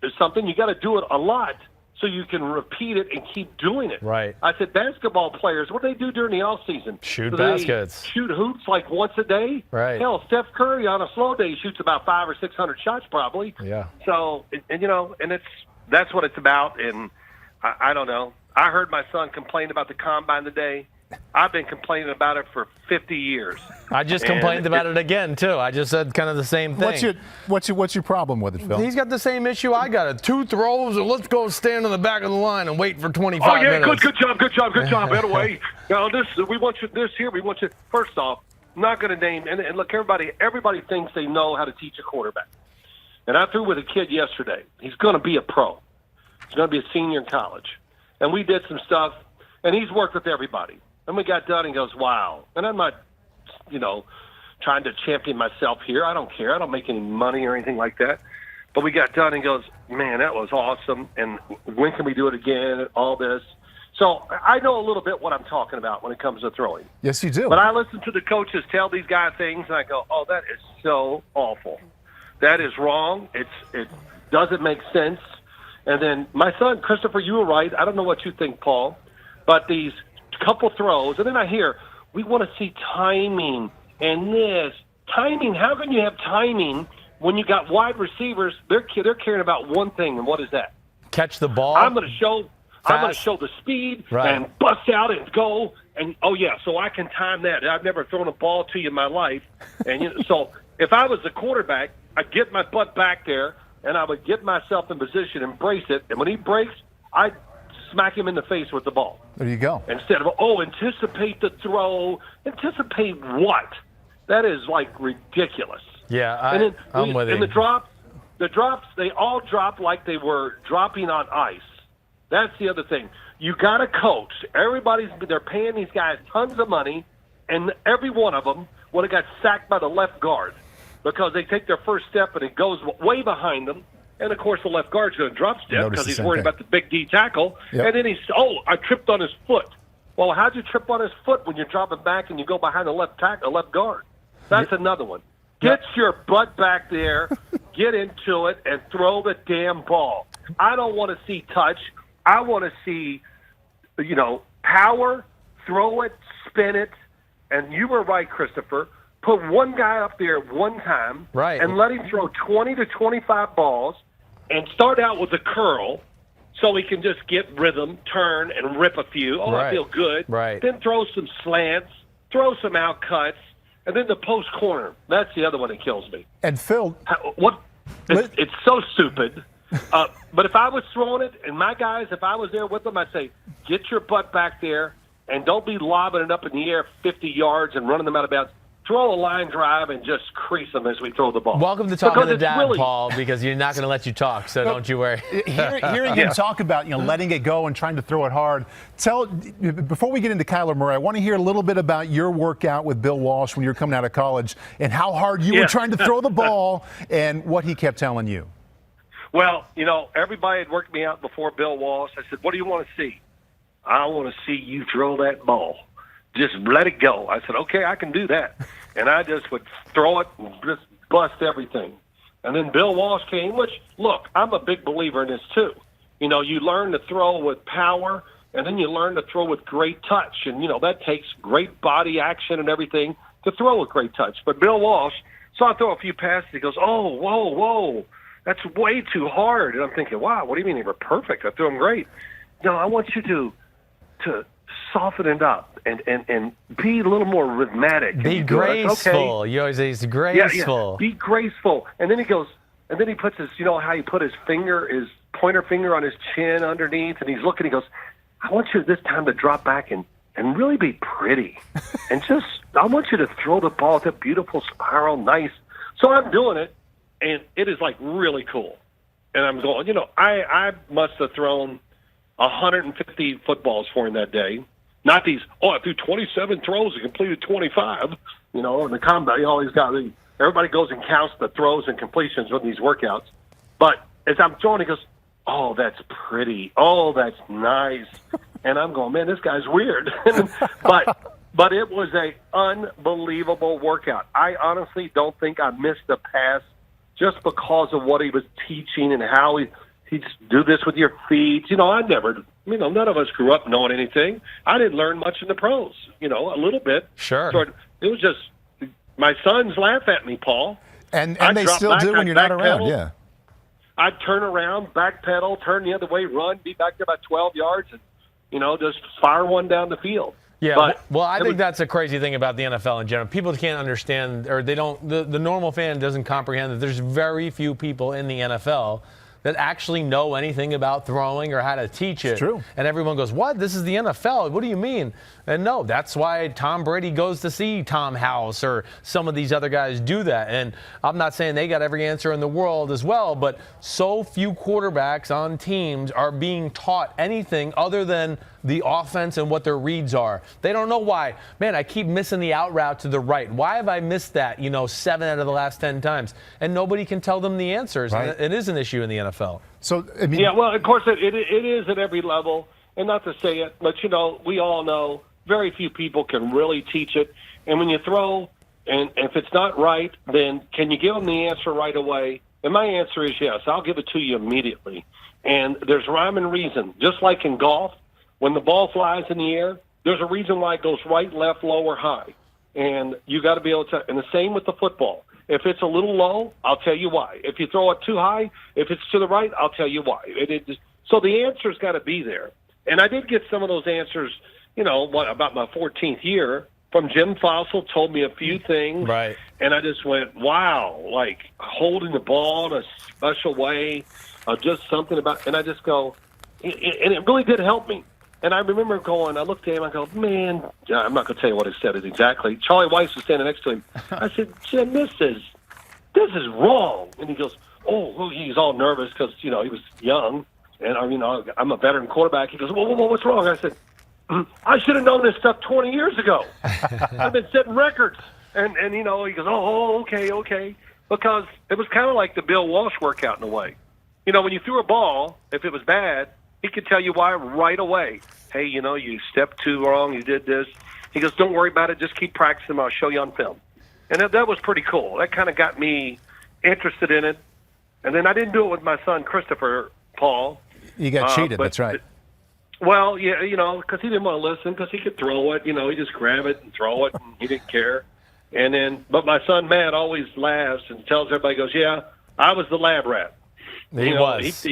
got to do it a lot so you can repeat it and keep doing it. Right. I said, basketball players, what do they do during the off season? Shoot baskets. Shoot hoops like once a day? Right. Hell, Steph Curry on a slow day shoots about 500 or 600 shots probably. Yeah. So, and you know, and that's what it's about. And I don't know. I heard my son complain about the Combine today. I've been complaining about it for 50 years. I just complained about it again, too. I just said kind of the same thing. What's your problem with it, Phil? He's got the same issue I got. 2 throws, and let's go stand on the back of the line and wait for 25 minutes. Good job. By the way, now we want you this here. We want you. First off, I'm not going to name and look. Everybody thinks they know how to teach a quarterback. And I threw with a kid yesterday. He's going to be a pro. He's going to be a senior in college. And we did some stuff, and he's worked with everybody. And we got done and goes, wow. And I'm not, you know, trying to champion myself here. I don't care. I don't make any money or anything like that. But we got done and goes, man, that was awesome. And when can we do it again? All this. So I know a little bit what I'm talking about when it comes to throwing. Yes, you do. But I listen to the coaches tell these guys things, and I go, oh, that is so awful. That is wrong. It doesn't make sense. And then my son, Christopher, you were right. I don't know what you think, Paul, but these couple throws, and then I hear, we want to see timing and this. Timing, how can you have timing when you got wide receivers? They're caring about one thing, and what is that? Catch the ball. I'm going to show the speed and bust out and go, and oh yeah, so I can time that. I've never thrown a ball to you in my life, and so if I was the quarterback, I'd get my butt back there, and I would get myself in position and brace it, and when he breaks, I'd smack him in the face with the ball. There you go. Instead of, anticipate the throw. Anticipate what? That is, like, ridiculous. Yeah, I'm with you. And the drops, they all drop like they were dropping on ice. That's the other thing. You got to coach. They're paying these guys tons of money, and every one of them would have got sacked by the left guard because they take their first step and it goes way behind them. And, of course, the left guard's going to drop step because he's worried about the big D tackle. Yep. And then I tripped on his foot. Well, how'd you trip on his foot when you're dropping back and you go behind the left guard? That's another one. Get your butt back there, get into it, and throw the damn ball. I don't want to see touch. I want to see, power, throw it, spin it. And you were right, Christopher. Put one guy up there one time and let him throw 20 to 25 balls and start out with a curl so he can just get rhythm, turn, and rip a few. Oh, I feel good. Right. Then throw some slants, throw some out cuts, and then the post corner. That's the other one that kills me. And Phil, it's so stupid. But if I was throwing it, and my guys, if I was there with them, I'd say, get your butt back there, and don't be lobbing it up in the air 50 yards and running them out of bounds. Throw a line drive and just crease them as we throw the ball. Welcome to Talking to Dad, Paul, because you're not going to let you talk, so don't you worry. Hearing him talk about letting it go and trying to throw it hard. Before we get into Kyler Murray, I want to hear a little bit about your workout with Bill Walsh when you were coming out of college and how hard you were trying to throw the ball and what he kept telling you. Well, everybody had worked me out before Bill Walsh. I said, what do you want to see? I want to see you throw that ball. Just let it go. I said, okay, I can do that. And I just would throw it and just bust everything. And then Bill Walsh came, which, look, I'm a big believer in this too. You learn to throw with power, and then you learn to throw with great touch. And, that takes great body action and everything to throw with great touch. But Bill Walsh saw I throw a few passes. He goes, oh, whoa, that's way too hard. And I'm thinking, wow, what do you mean they were perfect? I threw them great. No, I want you to soften it up and be a little more rhythmic. Be graceful. Okay. You always say it's graceful. Yeah, be graceful. And then he goes, and then he puts his, how he put his pointer finger on his chin underneath, and he's looking, he goes, I want you this time to drop back and really be pretty. And I want you to throw the ball at that beautiful spiral, nice. So I'm doing it, and it is like really cool. And I'm going, I must have thrown 150 footballs for him that day. Not these, I threw 27 throws and completed 25. In the combat, you always got everybody goes and counts the throws and completions with these workouts. But as I'm throwing, he goes, oh, that's pretty. Oh, that's nice. And I'm going, man, this guy's weird. But it was a unbelievable workout. I honestly don't think I missed a pass just because of what he was teaching and how he'd do this with your feet. None of us grew up knowing anything. I didn't learn much in the pros, a little bit. Sure. So it was just, my sons laugh at me, Paul. And they still do when you're not around, yeah. I'd turn around, backpedal, turn the other way, run, be back there about 12 yards, and, just fire one down the field. Yeah, I think that's a crazy thing about the NFL in general. People can't understand, or they don't, the normal fan doesn't comprehend that there's very few people in the NFL that actually know anything about throwing or how to teach it. It's true. And everyone goes, what? This is the NFL. What do you mean? And no, that's why Tom Brady goes to see Tom House or some of these other guys do that. And I'm not saying they got every answer in the world as well, but so few quarterbacks on teams are being taught anything other than the offense and what their reads are. They don't know why. Man, I keep missing the out route to the right. Why have I missed that, 7 out of the last 10 times? And nobody can tell them the answers. Right. It is an issue in the NFL. So, yeah, well, of course, it is at every level. And not to say it, but, we all know very few people can really teach it. And when you throw, and if it's not right, then can you give them the answer right away? And my answer is yes. I'll give it to you immediately. And there's rhyme and reason. Just like in golf, when the ball flies in the air, there's a reason why it goes right, left, low, or high. And you got to be able to, and the same with the football. If it's a little low, I'll tell you why. If you throw it too high, if it's to the right, I'll tell you why. So the answer's got to be there. And I did get some of those answers, about my 14th year from Jim Fossil, told me a few things. Right. And I just went, wow, like holding the ball in a special way, just something about, and I just go, and it really did help me. And I remember I looked at him, I go, man, I'm not going to tell you what he said exactly. Charlie Weiss was standing next to him. I said, Jim, this is wrong. And he goes, oh, he's all nervous because, he was young. And, I'm a veteran quarterback. He goes, whoa, what's wrong? I said, I should have known this stuff 20 years ago. I've been setting records. And he goes, oh, okay. Because it was kind of like the Bill Walsh workout in a way. When you threw a ball, if it was bad, he could tell you why right away. Hey, you stepped too wrong. You did this. He goes, don't worry about it. Just keep practicing. I'll show you on film. And that was pretty cool. That kind of got me interested in it. And then I didn't do it with my son, Christopher, Paul. You got cheated. That's right. Well, yeah, because he didn't want to listen because he could throw it. He just grab it and throw it, and he didn't care. But my son, Matt, always laughs and tells everybody, goes, yeah, I was the lab rat. He was.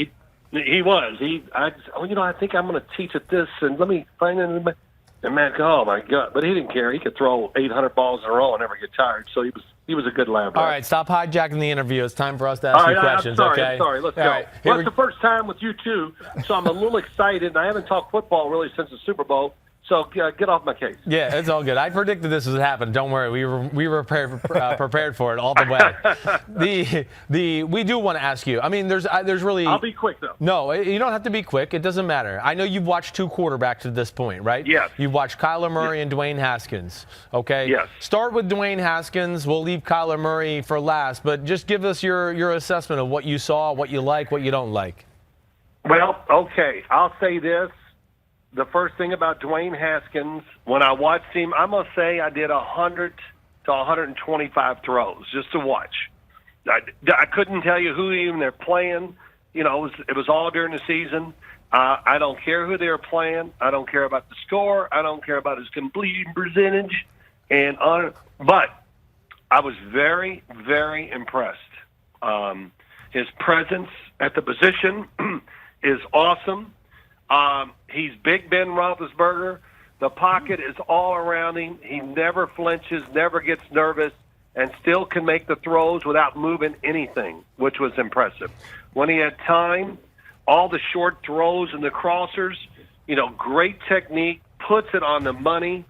He was. I think I'm going to teach it this, and let me find it. And Matt, oh my God! But he didn't care. He could throw 800 balls in a row and never get tired. So he was a good lab rat. All right, stop hijacking the interview. It's time for us to ask you questions. I'm sorry. Okay? I'm sorry. Let's All go. right, Well, it's the first time with you two, so I'm a little excited. And I haven't talked football really since the Super Bowl. So get off my case. Yeah, it's all good. I predicted this would happen. Don't worry. We were prepared for it all the way. We do want to ask you. I mean, there's really. I'll be quick though. No, you don't have to be quick. It doesn't matter. I know you've watched 2 quarterbacks at this point, right? Yes. You've watched Kyler Murray and Dwayne Haskins. Okay. Yes. Start with Dwayne Haskins. We'll leave Kyler Murray for last, but just give us your assessment of what you saw, what you like, what you don't like. Well, okay. I'll say this. The first thing about Dwayne Haskins, when I watched him, I'm going to say I did 100 to 125 throws just to watch. I couldn't tell you who even they're playing. it was all during the season. I don't care who they're playing. I don't care about the score. I don't care about his completion percentage. But I was very, very impressed. His presence at the position is awesome. He's Big Ben Roethlisberger. The pocket is all around him. He never flinches, never gets nervous, and still can make the throws without moving anything, which was impressive. When he had time, all the short throws and the crossers, great technique, puts it on the money,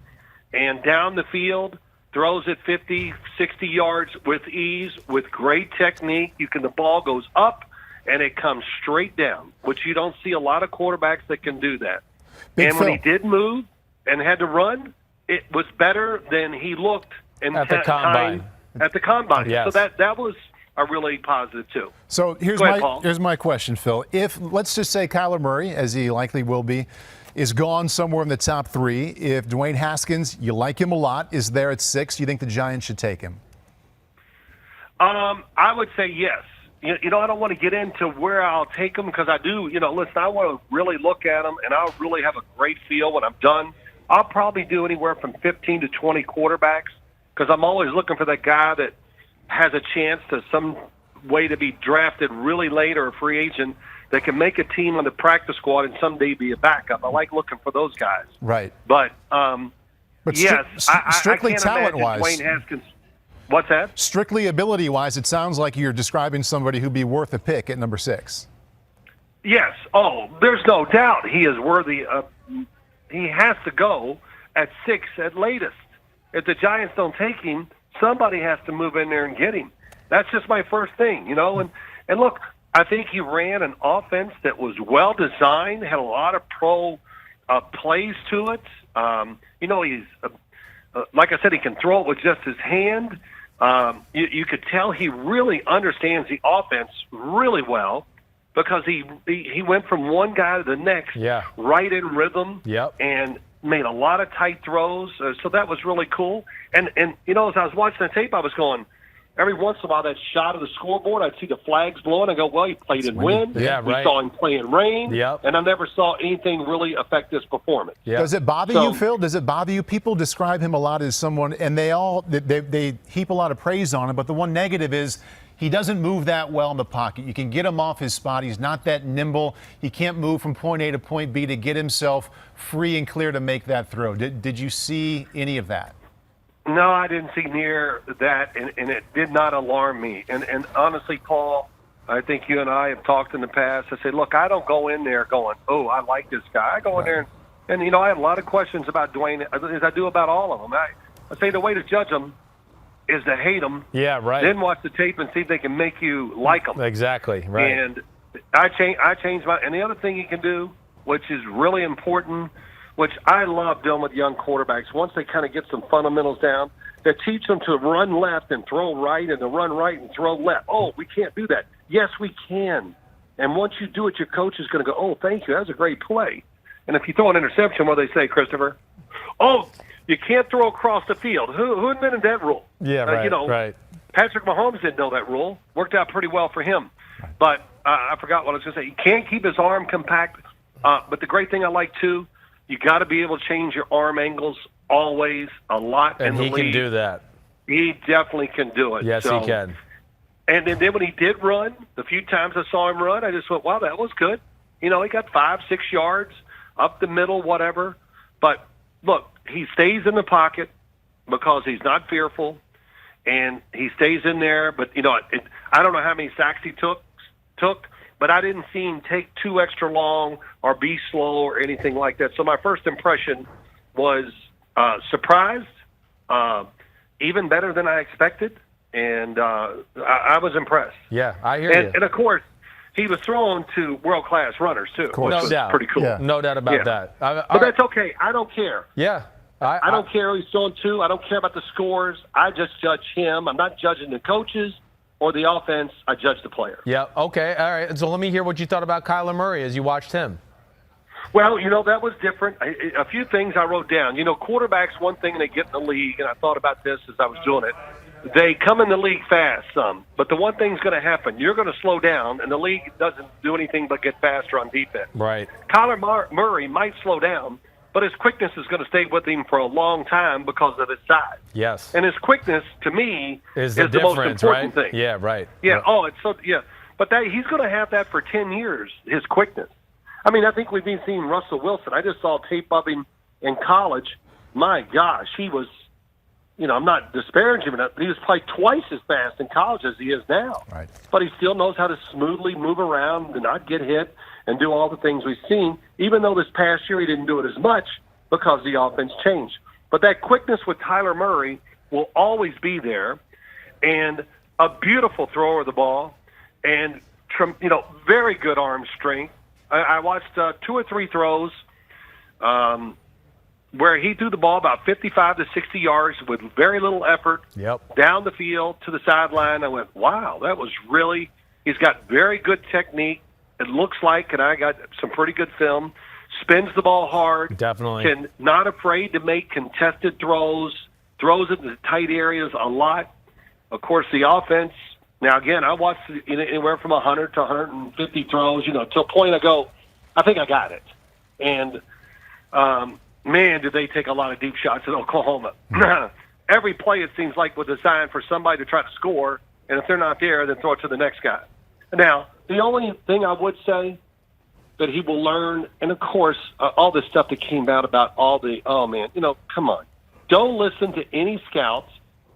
and down the field, throws it 50, 60 yards with ease, with great technique. The ball goes up, and it comes straight down, which you don't see a lot of quarterbacks that can do that. Big When he did move and had to run, it was better than he looked at the combine. At the combine. Yes. So that was a really positive, too. So here's my question, Phil. If, let's just say Kyler Murray, as he likely will be, is gone somewhere in the top 3. If Dwayne Haskins, you like him a lot, is there at 6, you think the Giants should take him? I would say yes. I don't want to get into where I'll take him because I do, listen, I want to really look at him, and I'll really have a great feel when I'm done. I'll probably do anywhere from 15 to 20 quarterbacks because I'm always looking for that guy that has a chance to some way to be drafted really late or a free agent that can make a team on the practice squad and someday be a backup. I like looking for those guys. Right. But yes, strictly I can't talent-wise. Dwayne Haskins. What's that? Strictly ability-wise, it sounds like you're describing somebody who'd be worth a pick at number 6. Yes. Oh, there's no doubt he is worthy of. He has to go at 6 at latest. If the Giants don't take him, somebody has to move in there and get him. That's just my first thing, And look, I think he ran an offense that was well designed, had a lot of pro plays to it. He's like I said, he can throw it with just his hand. You could tell he really understands the offense really well because he went from one guy to the next, right in rhythm, and made a lot of tight throws. So that was really cool. And as I was watching the tape, I was going, every once in a while, that shot of the scoreboard, I'd see the flags blowing. I go, well, he played in wind. We saw him play in rain. And I never saw anything really affect his performance. Does it bother you, Phil? Does it bother you? People describe him a lot as someone, and they heap a lot of praise on him, but the one negative is he doesn't move that well in the pocket. You can get him off his spot. He's not that nimble. He can't move from point A to point B to get himself free and clear to make that throw. Did you see any of that? No, I didn't see near that, and it did not alarm me. And honestly, Paul, I think you and I have talked in the past. I said, look, I don't go in there going, oh, I like this guy. I go in there, and I have a lot of questions about Dwayne, as I do about all of them. I say the way to judge them is to hate them. Yeah, right. Then watch the tape and see if they can make you like them. Exactly, right. And I changed my – and the other thing you can do, which is really important – which I love doing with young quarterbacks. Once they kind of get some fundamentals down, they teach them to run left and throw right and to run right and throw left. Oh, we can't do that. Yes, we can. And once you do it, your coach is going to go, oh, thank you. That was a great play. And if you throw an interception, what do they say, Christopher? Oh, you can't throw across the field. Who invented that rule? Yeah, right, right. Patrick Mahomes didn't know that rule. Worked out pretty well for him. But I forgot what I was going to say. He can't keep his arm compact. But the great thing I like, too, you got to be able to change your arm angles always, a lot in the league. And he can do that. He definitely can do it. Yes, he can. And then when he did run, the few times I saw him run, I just went, wow, that was good. He got 5-6 yards up the middle, whatever. But, look, he stays in the pocket because he's not fearful, and he stays in there. But, I don't know how many sacks he took, but I didn't see him take too extra long or be slow or anything like that. So my first impression was surprised, even better than I expected, and I was impressed. Yeah, I hear you. And, of course, he was thrown to world-class runners, too, which was pretty cool. Yeah. No doubt about that. But that's okay. I don't care. Yeah. I don't care who he's throwing to. I don't care about the scores. I just judge him. I'm not judging the coaches or the offense. I judge the player. Yeah, okay, all right. So let me hear what you thought about Kyler Murray as you watched him. Well, that was different. A few things I wrote down. Quarterbacks, one thing they get in the league, and I thought about this as I was doing it, they come in the league fast some. But the one thing's going to happen. You're going to slow down, and the league doesn't do anything but get faster on defense. Right. Kyler Murray might slow down, but his quickness is going to stay with him for a long time because of his size. Yes. And his quickness, to me, is the most important right? thing. Yeah, right. Yeah. Right. Oh, it's so yeah. But he's going to have that for 10 years. His quickness. I mean, I think we've been seeing Russell Wilson. I just saw tape of him in college. My gosh, he was. I'm not disparaging him. He was probably twice as fast in college as he is now. Right. But he still knows how to smoothly move around and not get hit and do all the things we've seen, even though this past year he didn't do it as much because the offense changed. But that quickness with Kyler Murray will always be there, and a beautiful thrower of the ball, and very good arm strength. I watched 2 or 3 throws where he threw the ball about 55 to 60 yards with very little effort down the field to the sideline. I went, wow, that was really – he's got very good technique. It looks like, and I got some pretty good film, spins the ball hard. Definitely. Not afraid to make contested throws into the tight areas a lot. Of course, the offense – now, again, I watched anywhere from 100 to 150 throws, to a point I go, I think I got it. And, man, did they take a lot of deep shots at Oklahoma. Every play, it seems like, was designed for somebody to try to score, and if they're not there, then throw it to the next guy. Now, the only thing I would say that he will learn, and, of course, all this stuff that came out about come on. Don't listen to any scouts,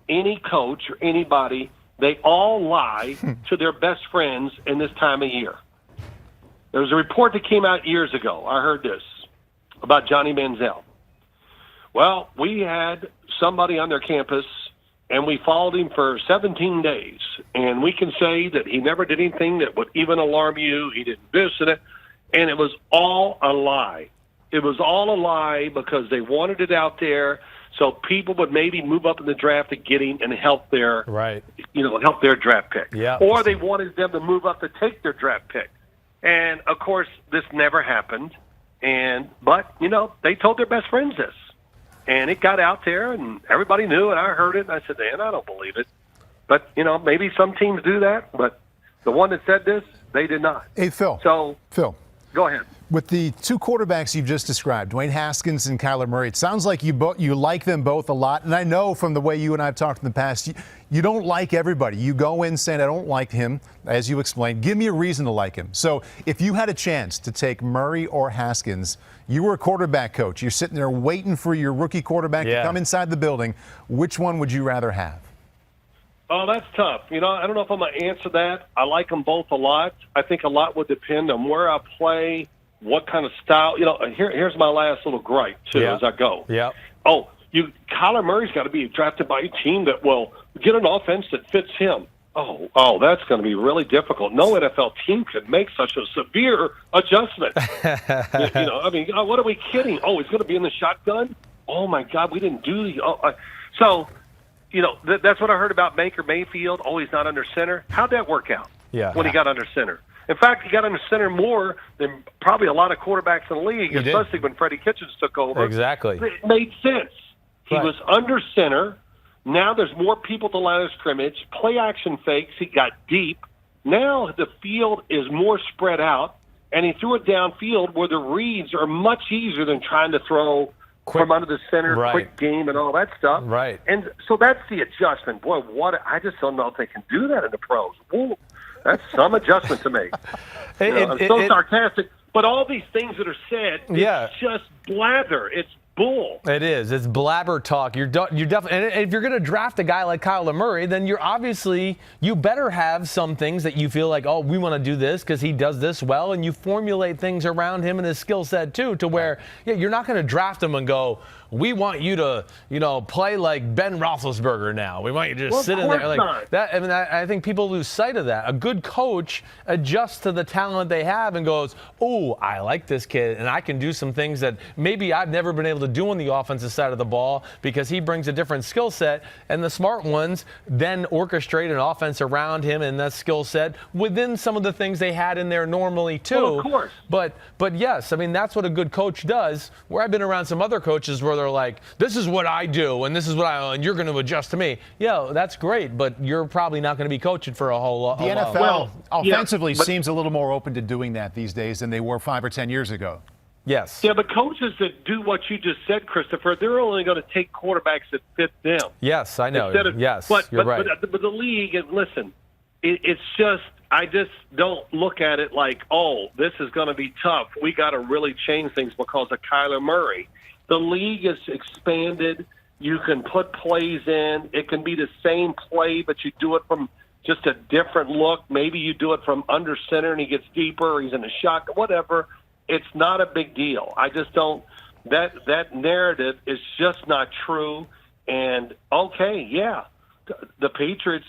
any coach, or anybody. They all lie to their best friends in this time of year. There was a report that came out years ago. I heard this about Johnny Manziel. Well, we had somebody on their campus, and we followed him for 17 days. And we can say that he never did anything that would even alarm you. He didn't this and that. And it was all a lie. It was all a lie because they wanted it out there so people would maybe move up in the draft to get him and help their help their draft pick. Yeah. Or they wanted them to move up to take their draft pick. And, of course, this never happened. But they told their best friends this. And it got out there, and everybody knew, and I heard it, and I said, man, I don't believe it. But, maybe some teams do that, but the one that said this, they did not. Hey, Phil. So, Phil. Go ahead. With the 2 quarterbacks you've just described, Dwayne Haskins and Kyler Murray, it sounds like you like them both a lot. And I know from the way you and I have talked in the past, you don't like everybody. You go in saying, I don't like him, as you explained. Give me a reason to like him. So if you had a chance to take Murray or Haskins, you were a quarterback coach. You're sitting there waiting for your rookie quarterback to come inside the building. Which one would you rather have? Oh, that's tough. I don't know if I'm going to answer that. I like them both a lot. I think a lot would depend on where I play, what kind of style. Here's my last little gripe, too, as I go. Yeah. Oh, Kyler Murray's got to be drafted by a team that will get an offense that fits him. Oh, that's going to be really difficult. No NFL team could make such a severe adjustment. What are we kidding? Oh, he's going to be in the shotgun? Oh, my God, we didn't do the so, that's what I heard about Baker Mayfield. Oh, he's not under center. How'd that work out when he got under center? In fact, he got under center more than probably a lot of quarterbacks in the league, especially when Freddie Kitchens took over. Exactly. It made sense. He was under center. Now there's more people at the line of scrimmage. Play action fakes. He got deep. Now the field is more spread out, and he threw it downfield where the reads are much easier than trying to throw from under the center, quick game, and all that stuff. Right. And so that's the adjustment. Boy, I just don't know if they can do that in the pros. Whoa, that's some adjustment to make. I'm so sarcastic. But all these things that are said, it's just blather. It's bull. It is. It's blabber talk. You're definitely. And if you're going to draft a guy like Kyler Murray, then you better have some things that you feel like, oh, we want to do this because he does this well, and you formulate things around him and his skill set too, to where you're not going to draft him and go, we want you to, play like Ben Roethlisberger now. We want you to just sit in there like that. I think people lose sight of that. A good coach adjusts to the talent they have and goes, oh, I like this kid, and I can do some things that maybe I've never been able to do on the offensive side of the ball because he brings a different skill set, and the smart ones then orchestrate an offense around him and that skill set within some of the things they had in there normally too. Well, of course. But yes, I mean, that's what a good coach does. Where I've been around some other coaches where they're like, this is what I do and this is what and you're going to adjust to me. Yeah, that's great, but you're probably not going to be coaching for a whole lot. The NFL offensively seems a little more open to doing that these days than they were 5 or 10 years ago. Yes. Yeah, but coaches that do what you just said, Christopher, they're only going to take quarterbacks that fit them. Yes, I know. Yes, you're right. But the league, and listen, it's just, I just don't look at it like, oh, this is going to be tough. We got to really change things because of Kyler Murray. The league is expanded. You can put plays in. It can be the same play, but you do it from just a different look. Maybe you do it from under center and he gets deeper, or he's in a shotgun, whatever. It's not a big deal. I just don't. That narrative is just not true. And okay, yeah, the Patriots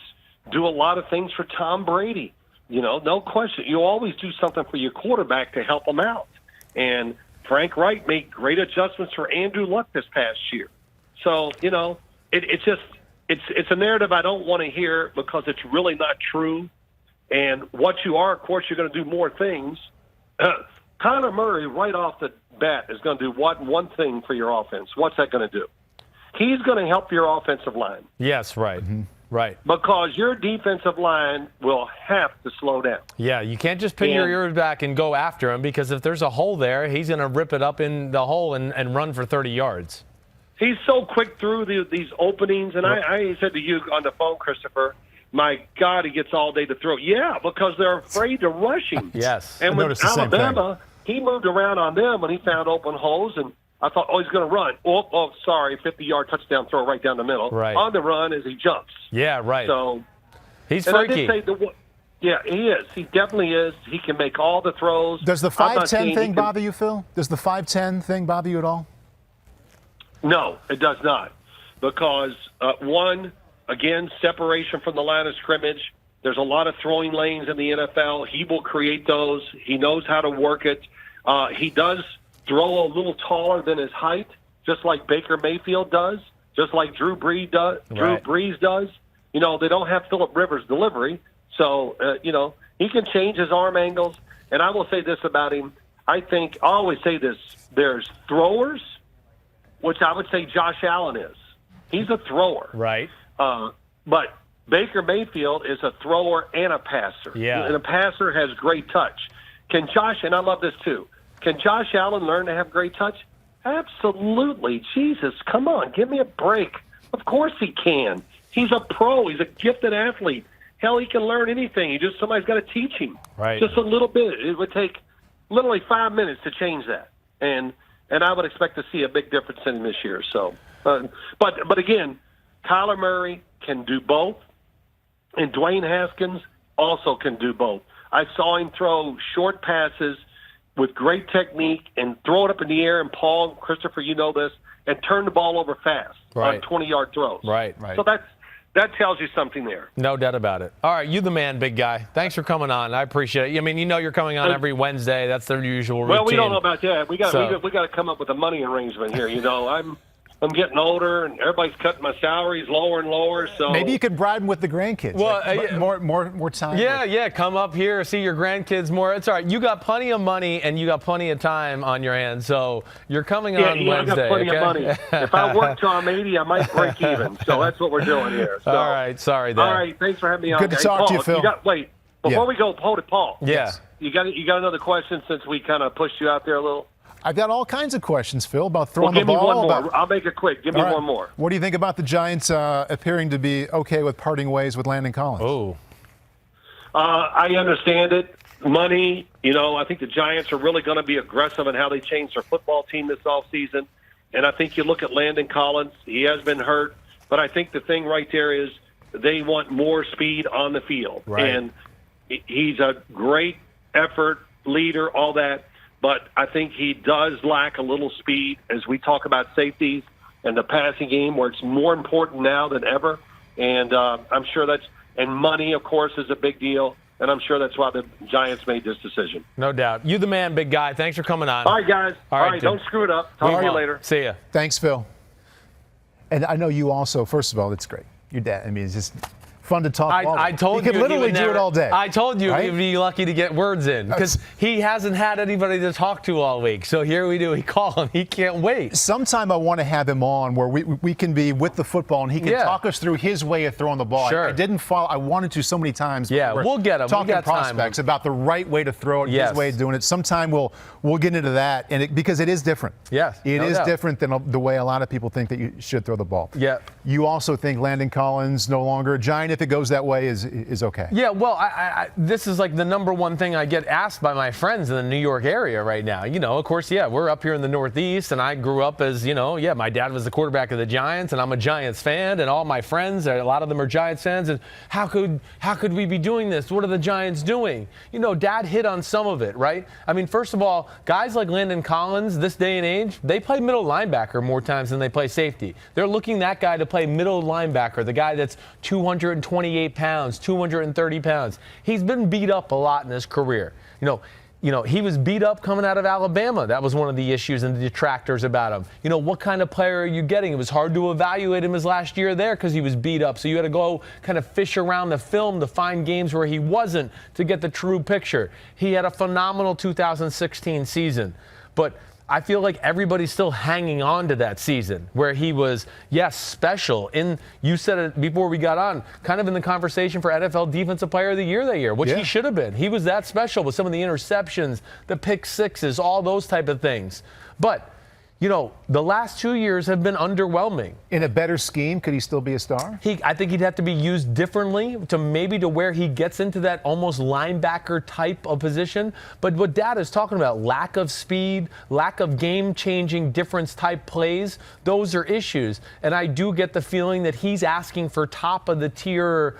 do a lot of things for Tom Brady. You know, no question. You always do something for your quarterback to help him out. And Frank Reich made great adjustments for Andrew Luck this past year. So you know, it's a narrative I don't want to hear because it's really not true. And what you are, of course, you're going to do more things. Kyler Murray, right off the bat, is going to do one thing for your offense. What's that going to do? He's going to help your offensive line. Yes, right. Mm-hmm. Right. Because your defensive line will have to slow down. Yeah, you can't just pin your ears back and go after him because if there's a hole there, he's going to rip it up in the hole and run for 30 yards. He's so quick through these openings. And I said to you on the phone, Christopher, my God, he gets all day to throw. Yeah, because they're afraid to rush him. Yes. And with Alabama, he moved around on them when he found open holes, and I thought, he's going to run. Oh, sorry, 50-yard touchdown throw right down the middle. Right. On the run as he jumps. Yeah, right. So he's I freaky. did say yeah, he is. He definitely is. He can make all the throws. Does the 5'10" thing bother you, Phil? Does the 5'10" thing bother you at all? No, it does not. Because, one, again, separation from the line of scrimmage. There's a lot of throwing lanes in the NFL. He will create those. He knows how to work it. He does throw a little taller than his height, just like Baker Mayfield does, just like Drew Brees does. You know, they don't have Phillip Rivers' delivery. So, you know, he can change his arm angles. And I will say this about him. I always say this. There's throwers, which I would say Josh Allen is. He's a thrower. Right. But Baker Mayfield is a thrower and a passer. Yeah. And a passer has great touch. And I love this too, can Josh Allen learn to have great touch? Absolutely. Jesus, come on, give me a break. Of course he can. He's a pro. He's a gifted athlete. Hell, he can learn anything. Somebody's got to teach him. Right. Just a little bit. It would take literally 5 minutes to change that. And I would expect to see a big difference in him this year. So, but again, Kyler Murray can do both, and Dwayne Haskins also can do both. I saw him throw short passes with great technique and throw it up in the air, and Paul, Christopher, you know this, and turn the ball over fast on 20-yard throws. Right. So that tells you something there. No doubt about it. All right, you the man, big guy. Thanks for coming on. I appreciate it. I mean, you're coming on every Wednesday. That's the usual routine. Well, we don't know about that. We got to come up with a money arrangement here. You know, I'm getting older, and everybody's cutting my salaries lower and lower. So maybe you could bribe him with the grandkids. Well, more time. Yeah. Come up here, see your grandkids more. It's all right. You got plenty of money and you got plenty of time on your hands. So you're coming on Wednesday. I got plenty of money. If I work till I'm 80, I might break even. So that's what we're doing here. So, all right. Sorry. All right. Thanks for having me on. Good to talk to you, Phil. Before we go, hold it, Paul. Yeah. You got another question since we kind of pushed you out there a little? I've got all kinds of questions, Phil, about throwing the ball. Give me one more. I'll make it quick. Give me one more. What do you think about the Giants appearing to be okay with parting ways with Landon Collins? Oh. I understand it. Money, I think the Giants are really going to be aggressive in how they change their football team this offseason. And I think you look at Landon Collins. He has been hurt. But I think the thing right there is they want more speed on the field. Right. And he's a great effort, leader, all that. But I think he does lack a little speed as we talk about safeties and the passing game, where it's more important now than ever. And I'm sure and money, of course, is a big deal. and I'm sure that's why the Giants made this decision. No doubt. You the man, big guy. Thanks for coming on. All right, guys. All right, dude. don't screw it up. Talk to you later. See ya. Thanks, Phil. And I know you also, first of all, it's great. Your dad, I mean, it's just fun to talk. I told you you could literally would do it all day. I told you right? he'd be lucky to get words in because he hasn't had anybody to talk to all week. So here we do. We call him. He can't wait. Sometime I want to have him on where we can be with the football and he can talk us through his way of throwing the ball. Sure. I didn't follow. I wanted to so many times. Yeah, we'll get him. Talking we got prospects about the right way to throw it, Yes. his way of doing it. Sometime we'll get into that, and because it is different. Yes, it no is doubt. different than the way a lot of people think that you should throw the ball. Yeah. You also think Landon Collins no longer a Giant if it goes that way is okay. Yeah, well, I this is like the number one thing I get asked by my friends in the New York area right now. You know, of course, we're up here in the Northeast, and I grew up as, my dad was the quarterback of the Giants, and I'm a Giants fan, and all my friends, a lot of them are Giants fans, and how could we be doing this? What are the Giants doing? Dad hit on some of it, right? I mean, first of all, guys like Landon Collins, this day and age, they play middle linebacker more times than they play safety. They're looking that guy to play middle linebacker, the guy that's 228 pounds, 230 pounds. He's been beat up a lot in his career. He was beat up coming out of Alabama. That was one of the issues and the detractors about him. What kind of player are you getting? It was hard to evaluate him his last year there because he was beat up. So you had to go kind of fish around the film to find games where he wasn't to get the true picture. He had a phenomenal 2016 season. But I feel like everybody's still hanging on to that season where he was, special. You said it before we got on, kind of in the conversation for NFL Defensive Player of the Year that year, which he should have been. He was that special with some of the interceptions, the pick sixes, all those type of things. But, the last 2 years have been underwhelming. In a better scheme, could he still be a star? I think he'd have to be used differently to where he gets into that almost linebacker type of position. But what Dad is talking about, lack of speed, lack of game-changing difference type plays, those are issues. And I do get the feeling that he's asking for top of the tier,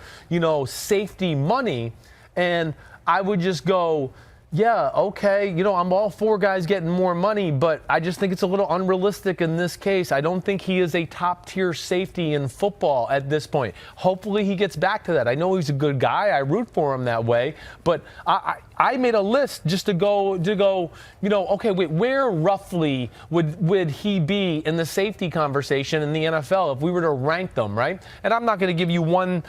safety money. And I would just go, yeah, okay, I'm all for guys getting more money, but I just think it's a little unrealistic in this case. I don't think he is a top-tier safety in football at this point. Hopefully he gets back to that. I know he's a good guy. I root for him that way, but I made a list just to go, okay, wait, where roughly would he be in the safety conversation in the NFL if we were to rank them, right? And I'm not going to give you one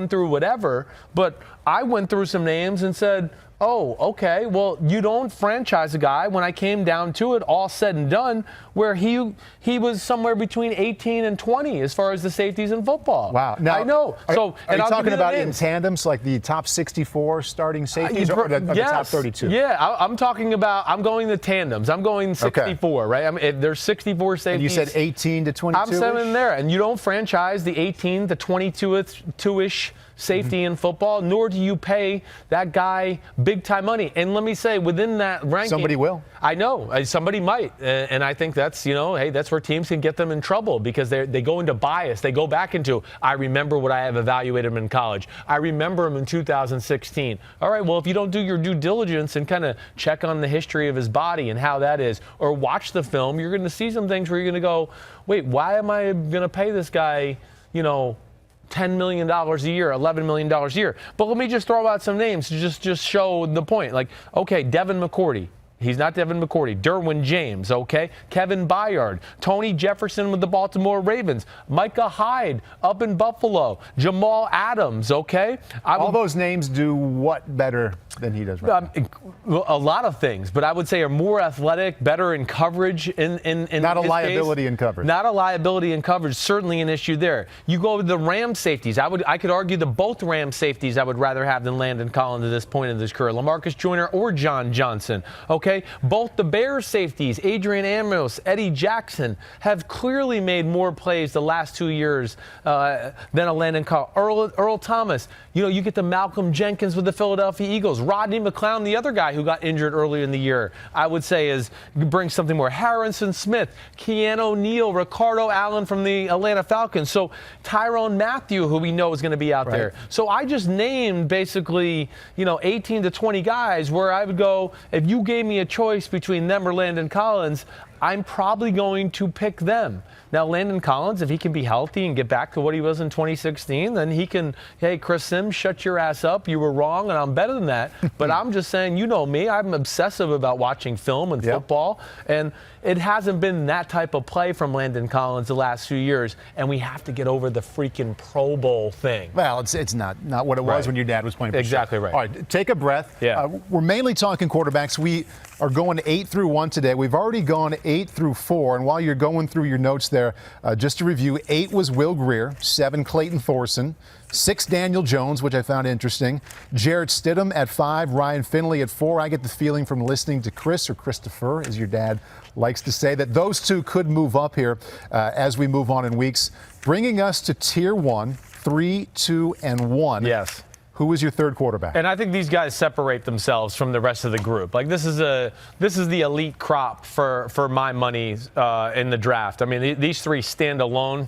through whatever, but I went through some names and said, oh, okay, well, you don't franchise a guy when I came down to it, all said and done, where he was somewhere between 18 and 20 as far as the safeties in football. Wow. Now, I know. Are you talking about in names. tandems, like the top 64 starting safeties or the top 32? Yeah, I'm going the tandems. I'm going 64, right? I mean, there's 64 safeties. And you said 18 to 22? I'm saying there. And you don't franchise the 18 to 22-ish safety in football, nor do you pay that guy big-time money. And let me say, within that ranking, somebody will. I know. Somebody might. And I think that's, that's where teams can get them in trouble because they go into bias. They go back into, I remember what I have evaluated him in college. I remember him in 2016. All right, well, if you don't do your due diligence and kind of check on the history of his body and how that is, or watch the film, you're going to see some things where you're going to go, wait, why am I going to pay this guy, $10 million a year, $11 million a year. But let me just throw out some names to just show the point. Like, okay, Devin McCourty. He's not Devin McCourty. Derwin James, okay? Kevin Byard. Tony Jefferson with the Baltimore Ravens. Micah Hyde up in Buffalo. Jamal Adams, okay? All those names do what better than he does right now? A lot of things, but I would say are more athletic, better in coverage. Not a liability in coverage. Not a liability in coverage, certainly an issue there. You go with the Ram safeties. I could argue that both Ram safeties I would rather have than Landon Collins at this point in his career. LaMarcus Joyner or John Johnson, okay? Both the Bears safeties, Adrian Amos, Eddie Jackson, have clearly made more plays the last 2 years than a Landon Collins. Earl Thomas, you get the Malcolm Jenkins with the Philadelphia Eagles. Rodney McLeod, the other guy who got injured earlier in the year, I would say brings something more. Harrison Smith, Keanu Neal, Ricardo Allen from the Atlanta Falcons. So Tyrone Matthew, who we know is going to be out there. So I just named basically, 18 to 20 guys where I would go, if you gave me a choice between them or Landon Collins, I'm probably going to pick them. Now, Landon Collins, if he can be healthy and get back to what he was in 2016, then he can, hey, Chris Simms, shut your ass up. You were wrong, and I'm better than that. But I'm just saying, you know me, I'm obsessive about watching film and football, and it hasn't been that type of play from Landon Collins the last few years, and we have to get over the freaking Pro Bowl thing. Well, it's not what it was when your dad was playing. Exactly right. All right, take a breath. Yeah. We're mainly talking quarterbacks. We are going 8 through 1 today. We've already gone 8 through 4, and while you're going through your notes there, just to review, 8 was Will Greer, 7 Clayton Thorson, 6 Daniel Jones, which I found interesting, Jarrett Stidham at 5, Ryan Finley at 4. I get the feeling from listening to Chris, or Christopher, as your dad likes to say, that those two could move up here as we move on in weeks, bringing us to Tier 1, 3, 2, and 1. Yes. Who is your third quarterback? And I think these guys separate themselves from the rest of the group. Like this is the elite crop for my money in the draft. I mean, these three stand alone,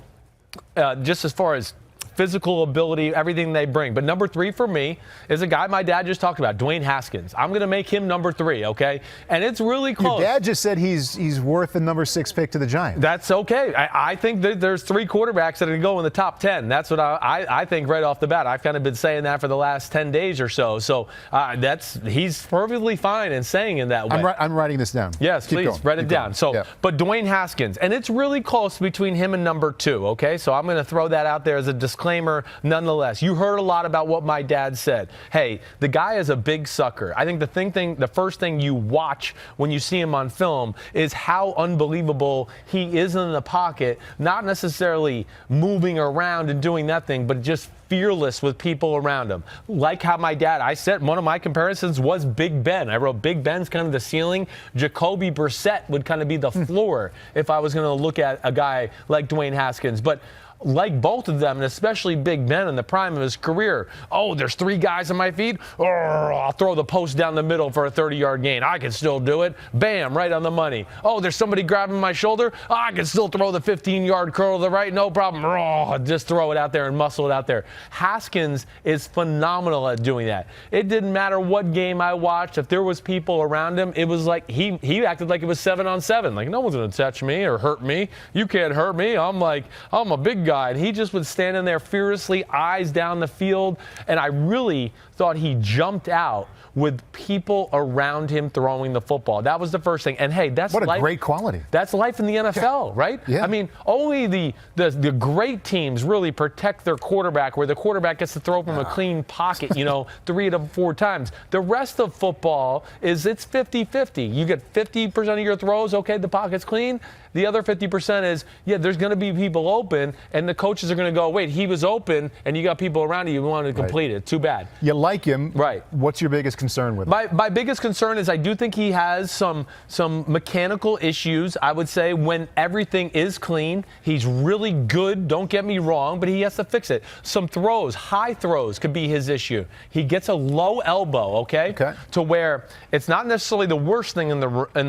just as far as physical ability, everything they bring. But number 3 for me is a guy my dad just talked about, Dwayne Haskins. I'm going to make him number 3, okay? And it's really close. Your dad just said he's worth the number 6 pick to the Giants. That's okay. I think that there's 3 quarterbacks that are going to go in the top 10. That's what I think right off the bat. I've kind of been saying that for the last 10 days or so. So he's perfectly fine in saying in that way. I'm writing this down. Yes, Keep please, going. write it Keep down. going. So, yeah. But Dwayne Haskins, and it's really close between him and number 2, okay? So I'm going to throw that out there as a disclaimer nonetheless. You heard a lot about what my dad said. Hey, the guy is a big sucker. I think the first thing you watch when you see him on film is how unbelievable he is in the pocket, not necessarily moving around and doing that thing, but just fearless with people around him. Like how my dad, I said one of my comparisons was Big Ben. I wrote Big Ben's kind of the ceiling. Jacoby Brissett would kind of be the floor if I was going to look at a guy like Dwayne Haskins. But like both of them, and especially Big Ben in the prime of his career, oh, there's 3 guys on my feet. Oh, I'll throw the post down the middle for a 30-yard gain. I can still do it. Bam, right on the money. Oh, there's somebody grabbing my shoulder. Oh, I can still throw the 15-yard curl to the right. No problem. Oh, just throw it out there and muscle it out there. Haskins is phenomenal at doing that. It didn't matter what game I watched. If there was people around him, it was like he acted like it was 7-on-7. Like, no one's going to touch me or hurt me. You can't hurt me. I'm a big guy. And he just would stand in there fearlessly, eyes down the field. And I really thought he jumped out with people around him throwing the football. That was the first thing. And hey, that's what a life. Great quality. That's life in the NFL, right? Yeah. I mean, only the great teams really protect their quarterback, where the quarterback gets to throw from a clean pocket, 3 to 4 times. The rest of football it's 50-50. You get 50% of your throws, okay, the pocket's clean. The other 50% is, there's going to be people open, and the coaches are going to go, wait, he was open, and you got people around you who want to complete it. Too bad. You like him. Right. What's your biggest concern with him? My biggest concern is I do think he has some mechanical issues. I would say when everything is clean, he's really good, don't get me wrong, but he has to fix it. Some throws, high throws could be his issue. He gets a low elbow, okay? To where it's not necessarily the worst thing in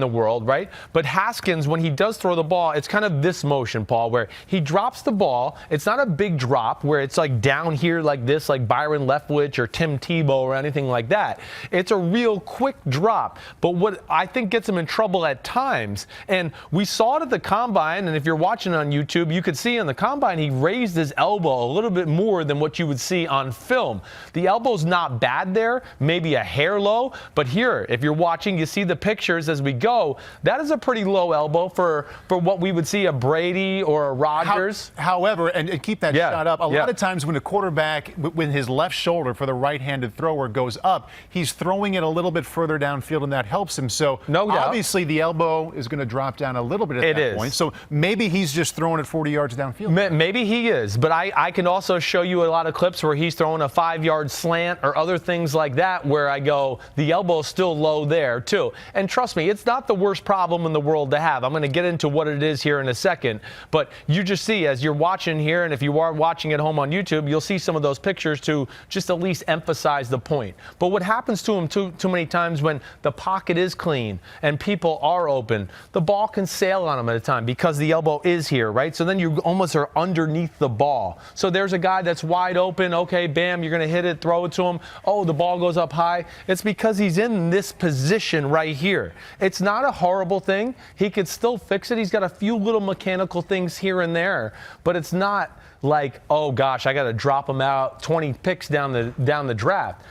the world, right? But Haskins, when he does throw the ball, it's kind of this motion, Paul, where he drops the ball. It's not a big drop where it's like down here like this, like Byron Leftwich or Tim Tebow or anything like that. It's a real quick drop. But what I think gets him in trouble at times, and we saw it at the Combine, and if you're watching on YouTube, you could see in the Combine he raised his elbow a little bit more than what you would see on film. The elbow's not bad there, maybe a hair low, but here, if you're watching, you see the pictures as we go, that is a pretty low elbow for what we would see a Brady or a Rodgers. However, and keep that shot up, a lot of times when a quarterback, when his left shoulder for the right-handed thrower goes up, he's throwing it a little bit further downfield, and that helps him. So no doubt. Obviously the elbow is going to drop down a little bit at that point. So maybe he's just throwing it 40 yards downfield. Maybe he is, but I can also show you a lot of clips where he's throwing a 5-yard slant or other things like that where I go, the elbow's still low there too. And trust me, it's not the worst problem in the world to have. I'm going to get into what it is here in a second, but you just see as you're watching here, and if you are watching at home on YouTube, you'll see some of those pictures to just at least emphasize emphasize the point. But what happens to him too many times when the pocket is clean and people are open, the ball can sail on him at a time because the elbow is here, right? So then you almost are underneath the ball. So there's a guy that's wide open. Okay, bam, you're going to hit it, throw it to him. Oh, the ball goes up high. It's because he's in this position right here. It's not a horrible thing. He could still fix it. He's got a few little mechanical things here and there, but it's not like, oh gosh, I got to drop him out 20 picks down the draft.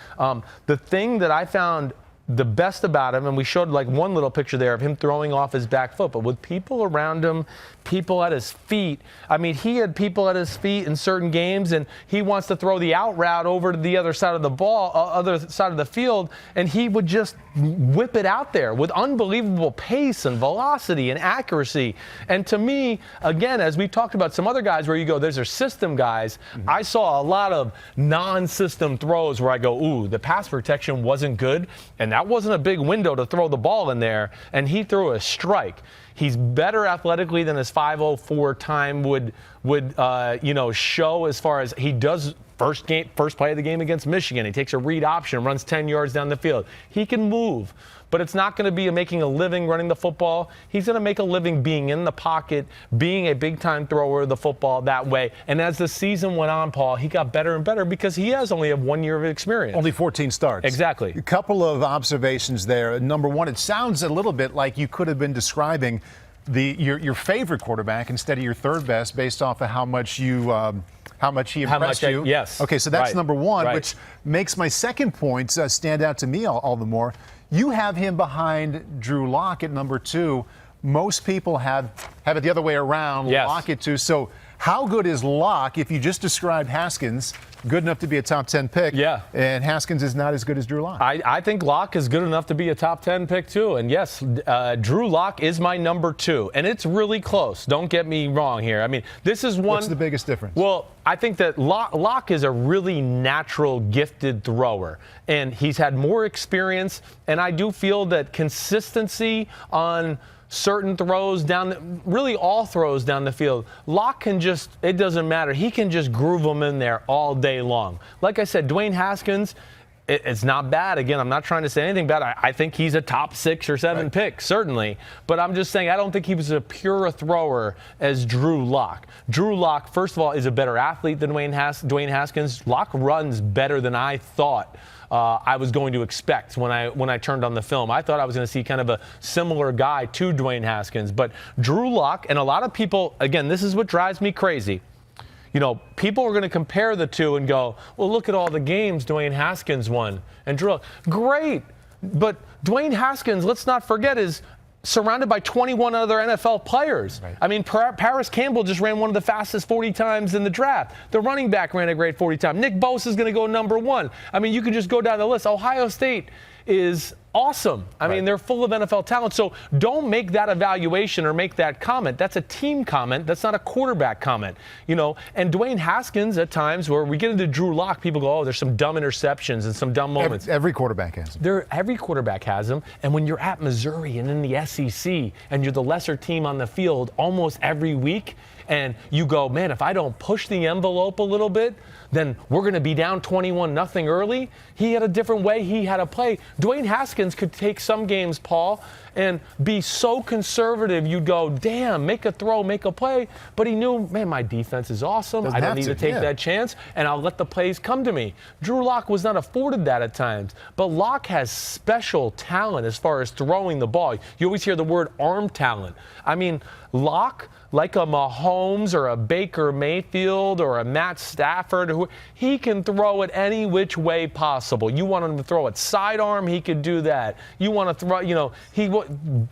The thing that I found the best about him, and we showed like one little picture there of him throwing off his back foot, but with people around him, people at his feet. I mean, he had people at his feet in certain games, and he wants to throw the out route over to the other side of the ball, other side of the field, and he would just whip it out there with unbelievable pace and velocity and accuracy. And to me, again, as we talked about some other guys where you go, there's our system guys. I saw a lot of non-system throws where I go, ooh, the pass protection wasn't good, and that wasn't a big window to throw the ball in there, and he threw a strike. He's better athletically than his 5.04 time would show, as far as he does. First play of the game against Michigan, he takes a read option, runs 10 yards down the field. He can move, but it's not going to be making a living running the football. He's going to make a living being in the pocket, being a big-time thrower of the football that way. And as the season went on, Paul, he got better and better because he has only 1 year of experience. Only 14 starts. Exactly. A couple of observations there. Number one, it sounds a little bit like you could have been describing your favorite quarterback instead of your third best based off of how much he impressed you. Yes. Okay, so that's right. number one, right. which makes my second point stand out to me all the more. You have him behind Drew Lock at number 2. Most people have it the other way around, yes. Lock at 2. So how good is Lock if you just described Haskins? Good enough to be a top 10 pick. Yeah. And Haskins is not as good as Drew Lock. I think Lock is good enough to be a top 10 pick too. And yes, Drew Lock is my number 2. And it's really close. Don't get me wrong here. I mean, this is one. What's the biggest difference? Well, I think that Lock is a really natural, gifted thrower. And he's had more experience. And I do feel that consistency on certain throws really all throws down the field. Lock can just, it doesn't matter. He can just groove them in there all day long. Like I said, Dwayne Haskins, it's not bad. Again, I'm not trying to say anything bad. I think he's a top 6 or 7 pick, certainly. But I'm just saying I don't think he was as pure a thrower as Drew Lock. Drew Lock, first of all, is a better athlete than Dwayne Haskins. Lock runs better than I thought I was going to expect when I turned on the film. I thought I was going to see kind of a similar guy to Dwayne Haskins. But Drew Lock, and a lot of people, again, this is what drives me crazy. You know, people are going to compare the two and go, well, look at all the games Dwayne Haskins won. And Drew Lock, great. But Dwayne Haskins, let's not forget, is surrounded by 21 other NFL players. Right. I mean, Paris Campbell just ran one of the fastest 40 times in the draft. The running back ran a great 40 time. Nick Bosa is going to go number 1. I mean, you can just go down the list. Ohio State is awesome. I mean, they're full of NFL talent. So don't make that evaluation or make that comment. That's a team comment. That's not a quarterback comment. You know, and Dwayne Haskins at times where we get into Drew Lock, people go, oh, there's some dumb interceptions and some dumb moments. Every quarterback has them. Every quarterback has them. And when you're at Missouri and in the SEC and you're the lesser team on the field almost every week, and you go, man, if I don't push the envelope a little bit, then we're going to be down 21-0 early. He had a different way he had to play. Dwayne Haskins could take some games, Paul, and be so conservative, you'd go, damn, make a throw, make a play. But he knew, man, my defense is awesome. I don't need to take that chance, and I'll let the plays come to me. Drew Lock was not afforded that at times. But Lock has special talent as far as throwing the ball. You always hear the word arm talent. I mean, Lock, like a Mahomes or a Baker Mayfield or a Matt Stafford, he can throw it any which way possible. You want him to throw it sidearm, he could do that. You want to throw, you know,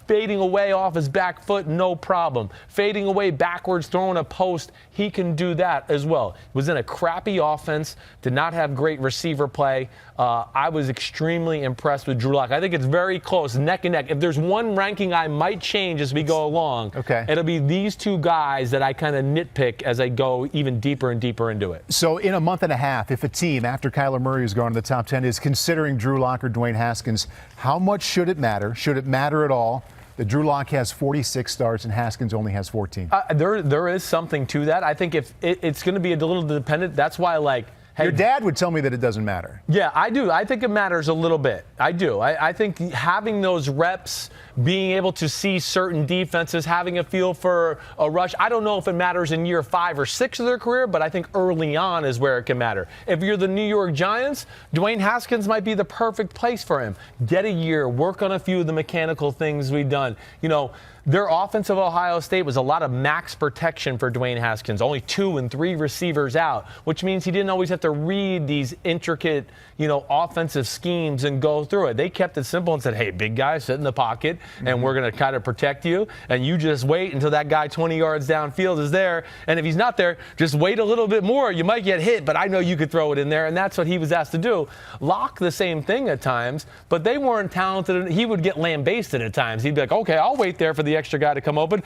fading away off his back foot, no problem. Fading away backwards, throwing a post, he can do that as well. Was in a crappy offense, did not have great receiver play. I was extremely impressed with Drew Lock. I think it's very close, neck and neck. If there's one ranking I might change as we go along, it'll be these two guys that I kind of nitpick as I go even deeper and deeper into it. So in a month and a half, if a team, after Kyler Murray has gone to the top 10, is considering Drew Lock or Dwayne Haskins, how much should it matter? Should it matter at all that Drew Lock has 46 starts and Haskins only has 14? There is something to that. I think if it's going to be a little dependent. That's why, like, Your dad would tell me that it doesn't matter. Yeah, I do. I think it matters a little bit. I do. I think having those reps, being able to see certain defenses, having a feel for a rush, I don't know if it matters in year 5 or 6 of their career, but I think early on is where it can matter. If you're the New York Giants, Dwayne Haskins might be the perfect place for him. Get a year, work on a few of the mechanical things we've done. You know, their offense of Ohio State was a lot of max protection for Dwayne Haskins, only 2 and 3 receivers out, which means he didn't always have to read these intricate, offensive schemes and go through it. They kept it simple and said, hey, big guy, sit in the pocket, and we're going to kind of protect you, and you just wait until that guy 20 yards downfield is there, and if he's not there, just wait a little bit more. You might get hit, but I know you could throw it in there, and that's what he was asked to do. Locke, the same thing at times, but they weren't talented. He would get lambasted at times. He'd be like, okay, I'll wait there for the extra guy to come open,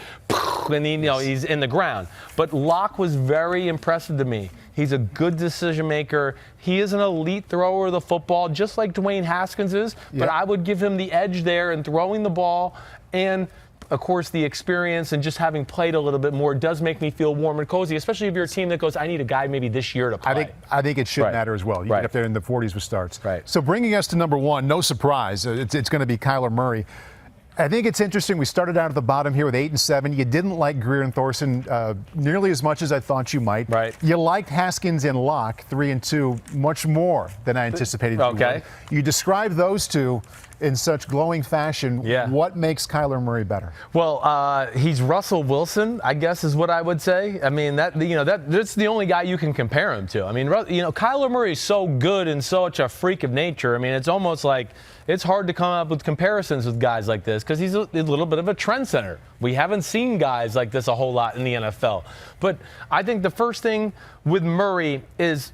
and he's in the ground. But Locke was very impressive to me. He's a good decision maker. He is an elite thrower of the football, just like Dwayne Haskins is. But I would give him the edge there in throwing the ball, and of course the experience and just having played a little bit more does make me feel warm and cozy, especially if you're a team that goes, I need a guy maybe this year to play. I think it should matter as well. You get up there in the 40s with starts. Right. So bringing us to number 1, no surprise, it's going to be Kyler Murray. I think it's interesting. We started out at the bottom here with 8 and 7. You didn't like Greer and Thorson nearly as much as I thought you might. Right. You liked Haskins and Locke 3 and 2 much more than I anticipated. Okay. You described those two in such glowing fashion. Yeah. What makes Kyler Murray better? Well, he's Russell Wilson, I guess is what I would say. I mean, that's the only guy you can compare him to. I mean, Kyler Murray is so good and such a freak of nature. I mean, it's almost like it's hard to come up with comparisons with guys like this because he's a little bit of a trendsetter. We haven't seen guys like this a whole lot in the NFL. But I think the first thing with Murray is,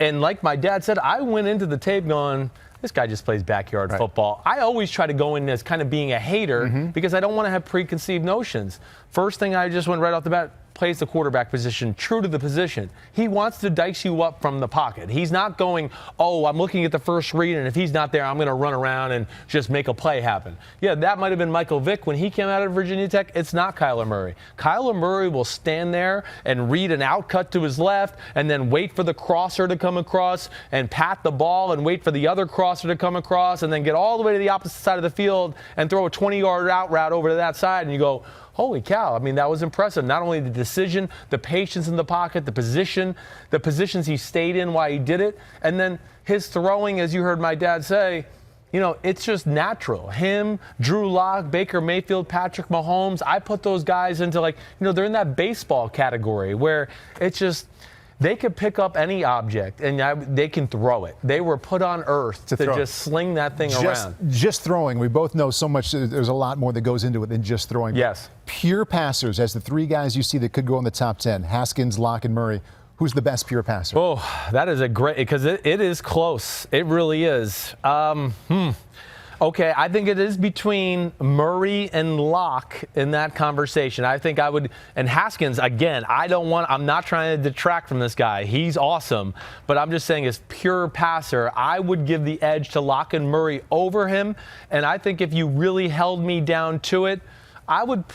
and like my dad said, I went into the tape going, this guy just plays backyard football. I always try to go in as kind of being a hater because I don't want to have preconceived notions. First thing I just went right off the bat, plays the quarterback position, true to the position. He wants to dice you up from the pocket. He's not going, oh, I'm looking at the first read, and if he's not there, I'm going to run around and just make a play happen. Yeah, that might have been Michael Vick when he came out of Virginia Tech. It's not Kyler Murray. Kyler Murray will stand there and read an out cut to his left and then wait for the crosser to come across and pat the ball and wait for the other crosser to come across and then get all the way to the opposite side of the field and throw a 20-yard out route over to that side, and you go, holy cow, I mean, that was impressive. Not only the decision, the patience in the pocket, the positions he stayed in while he did it, and then his throwing, as you heard my dad say, it's just natural. Him, Drew Lock, Baker Mayfield, Patrick Mahomes, I put those guys into they're in that baseball category where it's just, they could pick up any object and they can throw it. They were put on earth to just sling that thing around. Just throwing. We both know so much. There's a lot more that goes into it than just throwing. Yes. Pure passers, as the 3 guys you see that could go in the top 10, Haskins, Locke, and Murray. Who's the best pure passer? Oh, that is a great, because it is close. It really is. Okay, I think it is between Murray and Locke in that conversation. I think I would, and Haskins, again, I'm not trying to detract from this guy. He's awesome, but I'm just saying as pure passer, I would give the edge to Locke and Murray over him, and I think if you really held me down to it, I would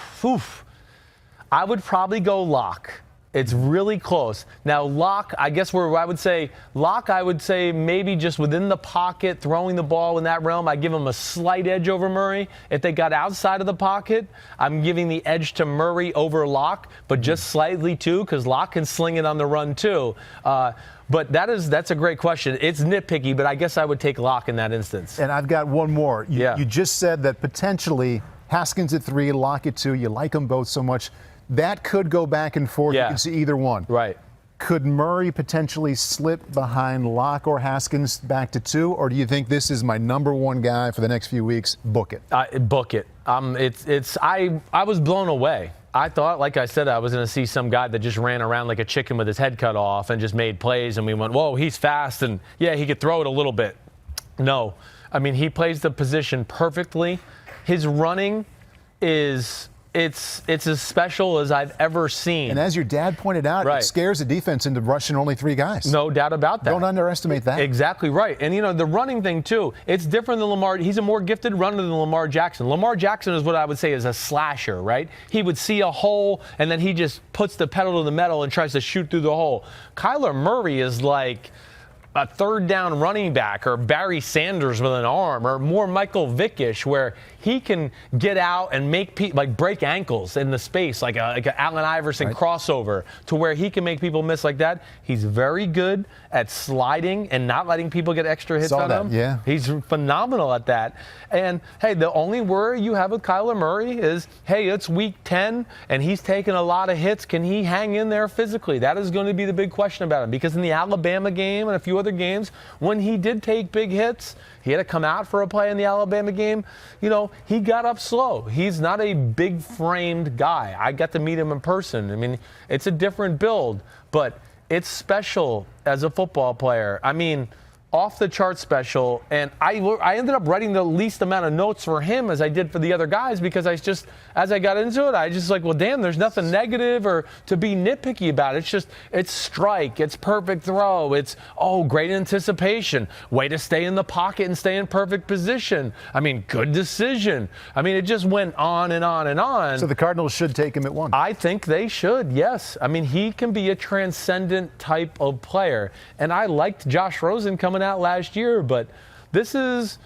probably go Locke. It's really close. Now, Locke, I guess I would say maybe just within the pocket, throwing the ball in that realm, I give him a slight edge over Murray. If they got outside of the pocket, I'm giving the edge to Murray over Locke, but just slightly too, because Locke can sling it on the run too. But that's a great question. It's nitpicky, but I guess I would take Locke in that instance. And I've got one more. You just said that potentially Haskins at 3, Locke at 2. You like them both so much. That could go back and forth. You can see either one. Right. Could Murray potentially slip behind Locke or Haskins back to 2, or do you think this is my number 1 guy for the next few weeks? Book it. Book it. I was blown away. I thought, like I said, I was going to see some guy that just ran around like a chicken with his head cut off and just made plays, and we went, whoa, he's fast, and yeah, he could throw it a little bit. No. I mean, he plays the position perfectly. His running is... It's as special as I've ever seen. And as your dad pointed out, it scares the defense into rushing only 3 guys. No doubt about that. Don't underestimate that. Exactly right. And, the running thing, too, it's different than Lamar. He's a more gifted runner than Lamar Jackson. Lamar Jackson is what I would say is a slasher, right? He would see a hole, and then he just puts the pedal to the metal and tries to shoot through the hole. Kyler Murray is like a third down running back or Barry Sanders with an arm or more Michael Vickish where he can get out and make people like break ankles in the space like a Allen Iverson crossover to where he can make people miss like that. He's very good at sliding and not letting people get extra hits on him. Yeah. He's phenomenal at that. And, hey, the only worry you have with Kyler Murray is, hey, it's week 10 and he's taking a lot of hits. Can he hang in there physically? That is going to be the big question about him because in the Alabama game and a few other games, when he did take big hits, he had to come out for a play in the Alabama game. You know, he got up slow. He's not a big-framed guy. I got to meet him in person. I mean, it's a different build, but it's special as a football player. I mean, off the chart special, and I ended up writing the least amount of notes for him as I did for the other guys because as I got into it, I just like, well, damn, there's nothing negative or to be nitpicky about. It's strike, it's perfect throw, it's, great anticipation, way to stay in the pocket and stay in perfect position. I mean, good decision. I mean, it just went on and on and on. So the Cardinals should take him at 1. I think they should, yes. I mean, he can be a transcendent type of player, and I liked Josh Rosen coming out last year, but this is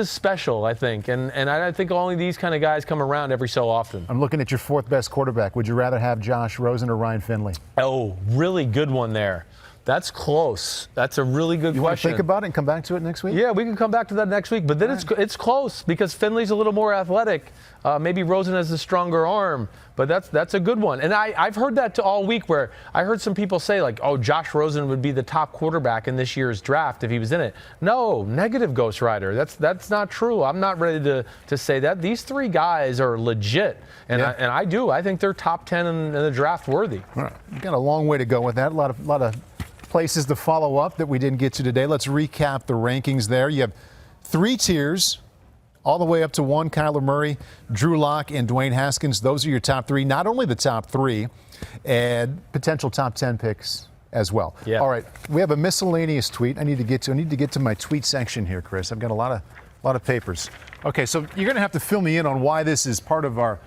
special, I think, and I think only these kind of guys come around every so often. I'm looking at your 4th best quarterback. Would you rather have Josh Rosen or Ryan Finley? Oh, really good one there. That's close. That's a really good question. You want to think about it and come back to it next week? Yeah, we can come back to that next week. But then it's close because Finley's a little more athletic. Maybe Rosen has a stronger arm. But that's a good one. And I've heard that all week where I heard some people say, like, Josh Rosen would be the top quarterback in this year's draft if he was in it. No, negative, Ghost Rider. That's not true. I'm not ready to say that. These 3 guys are legit. And I think they're top 10 in the draft worthy. All right. You've got a long way to go with that. A lot of places to follow up that we didn't get to today. Let's recap the rankings there. You have 3 tiers, all the way up to 1, Kyler Murray, Drew Lock, and Dwayne Haskins. Those are your top 3. Not only the top 3, and potential top 10 picks as well. Yeah. All right, we have a miscellaneous tweet I need to get to my tweet section here, Chris. I've got a lot of papers. Okay, so you're going to have to fill me in on why this is part of our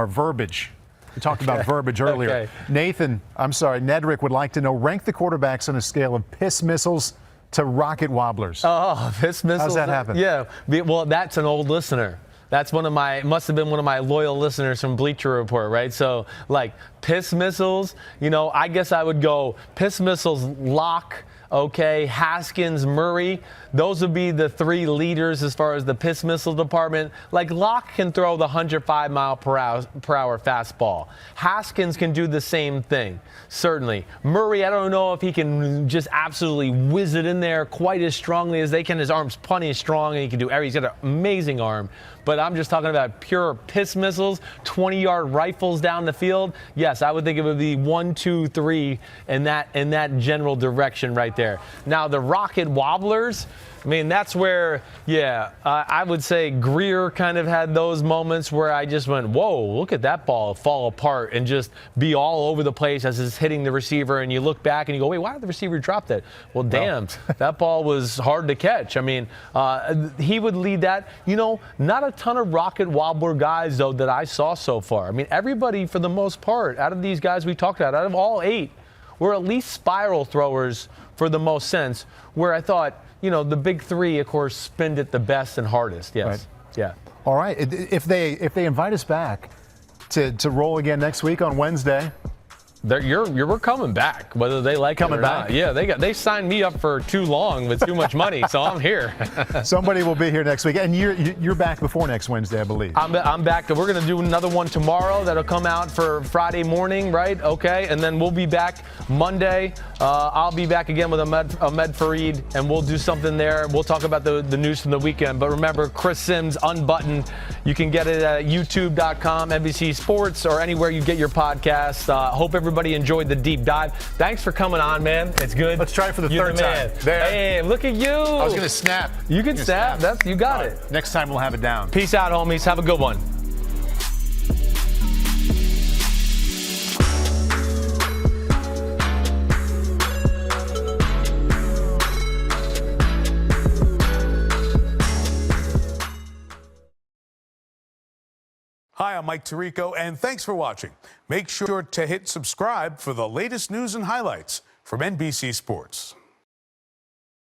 verbiage. We talked about verbiage earlier. Okay. Nedrick would like to know, rank the quarterbacks on a scale of piss missiles to rocket wobblers. Oh, piss missiles. How's that happen? Yeah. Well, that's an old listener. That's must have been one of my loyal listeners from Bleacher Report, right? So, like, piss missiles, I guess I would go piss missiles, Lock, okay, Haskins, Murray. Those would be the 3 leaders as far as the piss missile department. Like, Lock can throw the 105 mile per hour fastball. Haskins can do the same thing, certainly. Murray, I don't know if he can just absolutely whiz it in there quite as strongly as they can. His arm's plenty strong, and he can do everything. He's got an amazing arm. But I'm just talking about pure piss missiles, 20-yard rifles down the field. Yes, I would think it would be 1, 2, 3 in that general direction right there. Now, the rocket wobblers, I mean, that's where, I would say Greer kind of had those moments where I just went, whoa, look at that ball fall apart and just be all over the place as it's hitting the receiver. And you look back and you go, wait, why did the receiver drop that? Well, damn, that ball was hard to catch. I mean, he would lead that. Not a ton of rocket wobbler guys, though, that I saw so far. I mean, everybody, for the most part, out of these guys we talked about, out of all 8, were at least spiral throwers for the most sense, where I thought, the big 3, of course, spend it the best and hardest. Yes. Right. Yeah. All right. If they invite us back to roll again next week on Wednesday, We're coming back, whether they like coming it or back. not. Yeah, they signed me up for too long with too much money, so I'm here. Somebody will be here next week, and you're back before next Wednesday, I believe. I'm back. We're going to do another one tomorrow that'll come out for Friday morning, right? Okay, and then we'll be back Monday. I'll be back again with Ahmed Fareed, and we'll do something there. We'll talk about the news from the weekend. But remember, Chris Simms Unbuttoned. You can get it at youtube.com, NBC Sports, or anywhere you get your podcasts. Hope everybody enjoyed the deep dive. Thanks for coming on, man. It's good. Let's try it for the You're third the man. time. There. Hey, look at you. I was going to snap. You can snap. You got it. Next time we'll have it down. Peace out, homies. Have a good one. Hi, I'm Mike Tirico, and thanks for watching. Make sure to hit subscribe for the latest news and highlights from NBC Sports.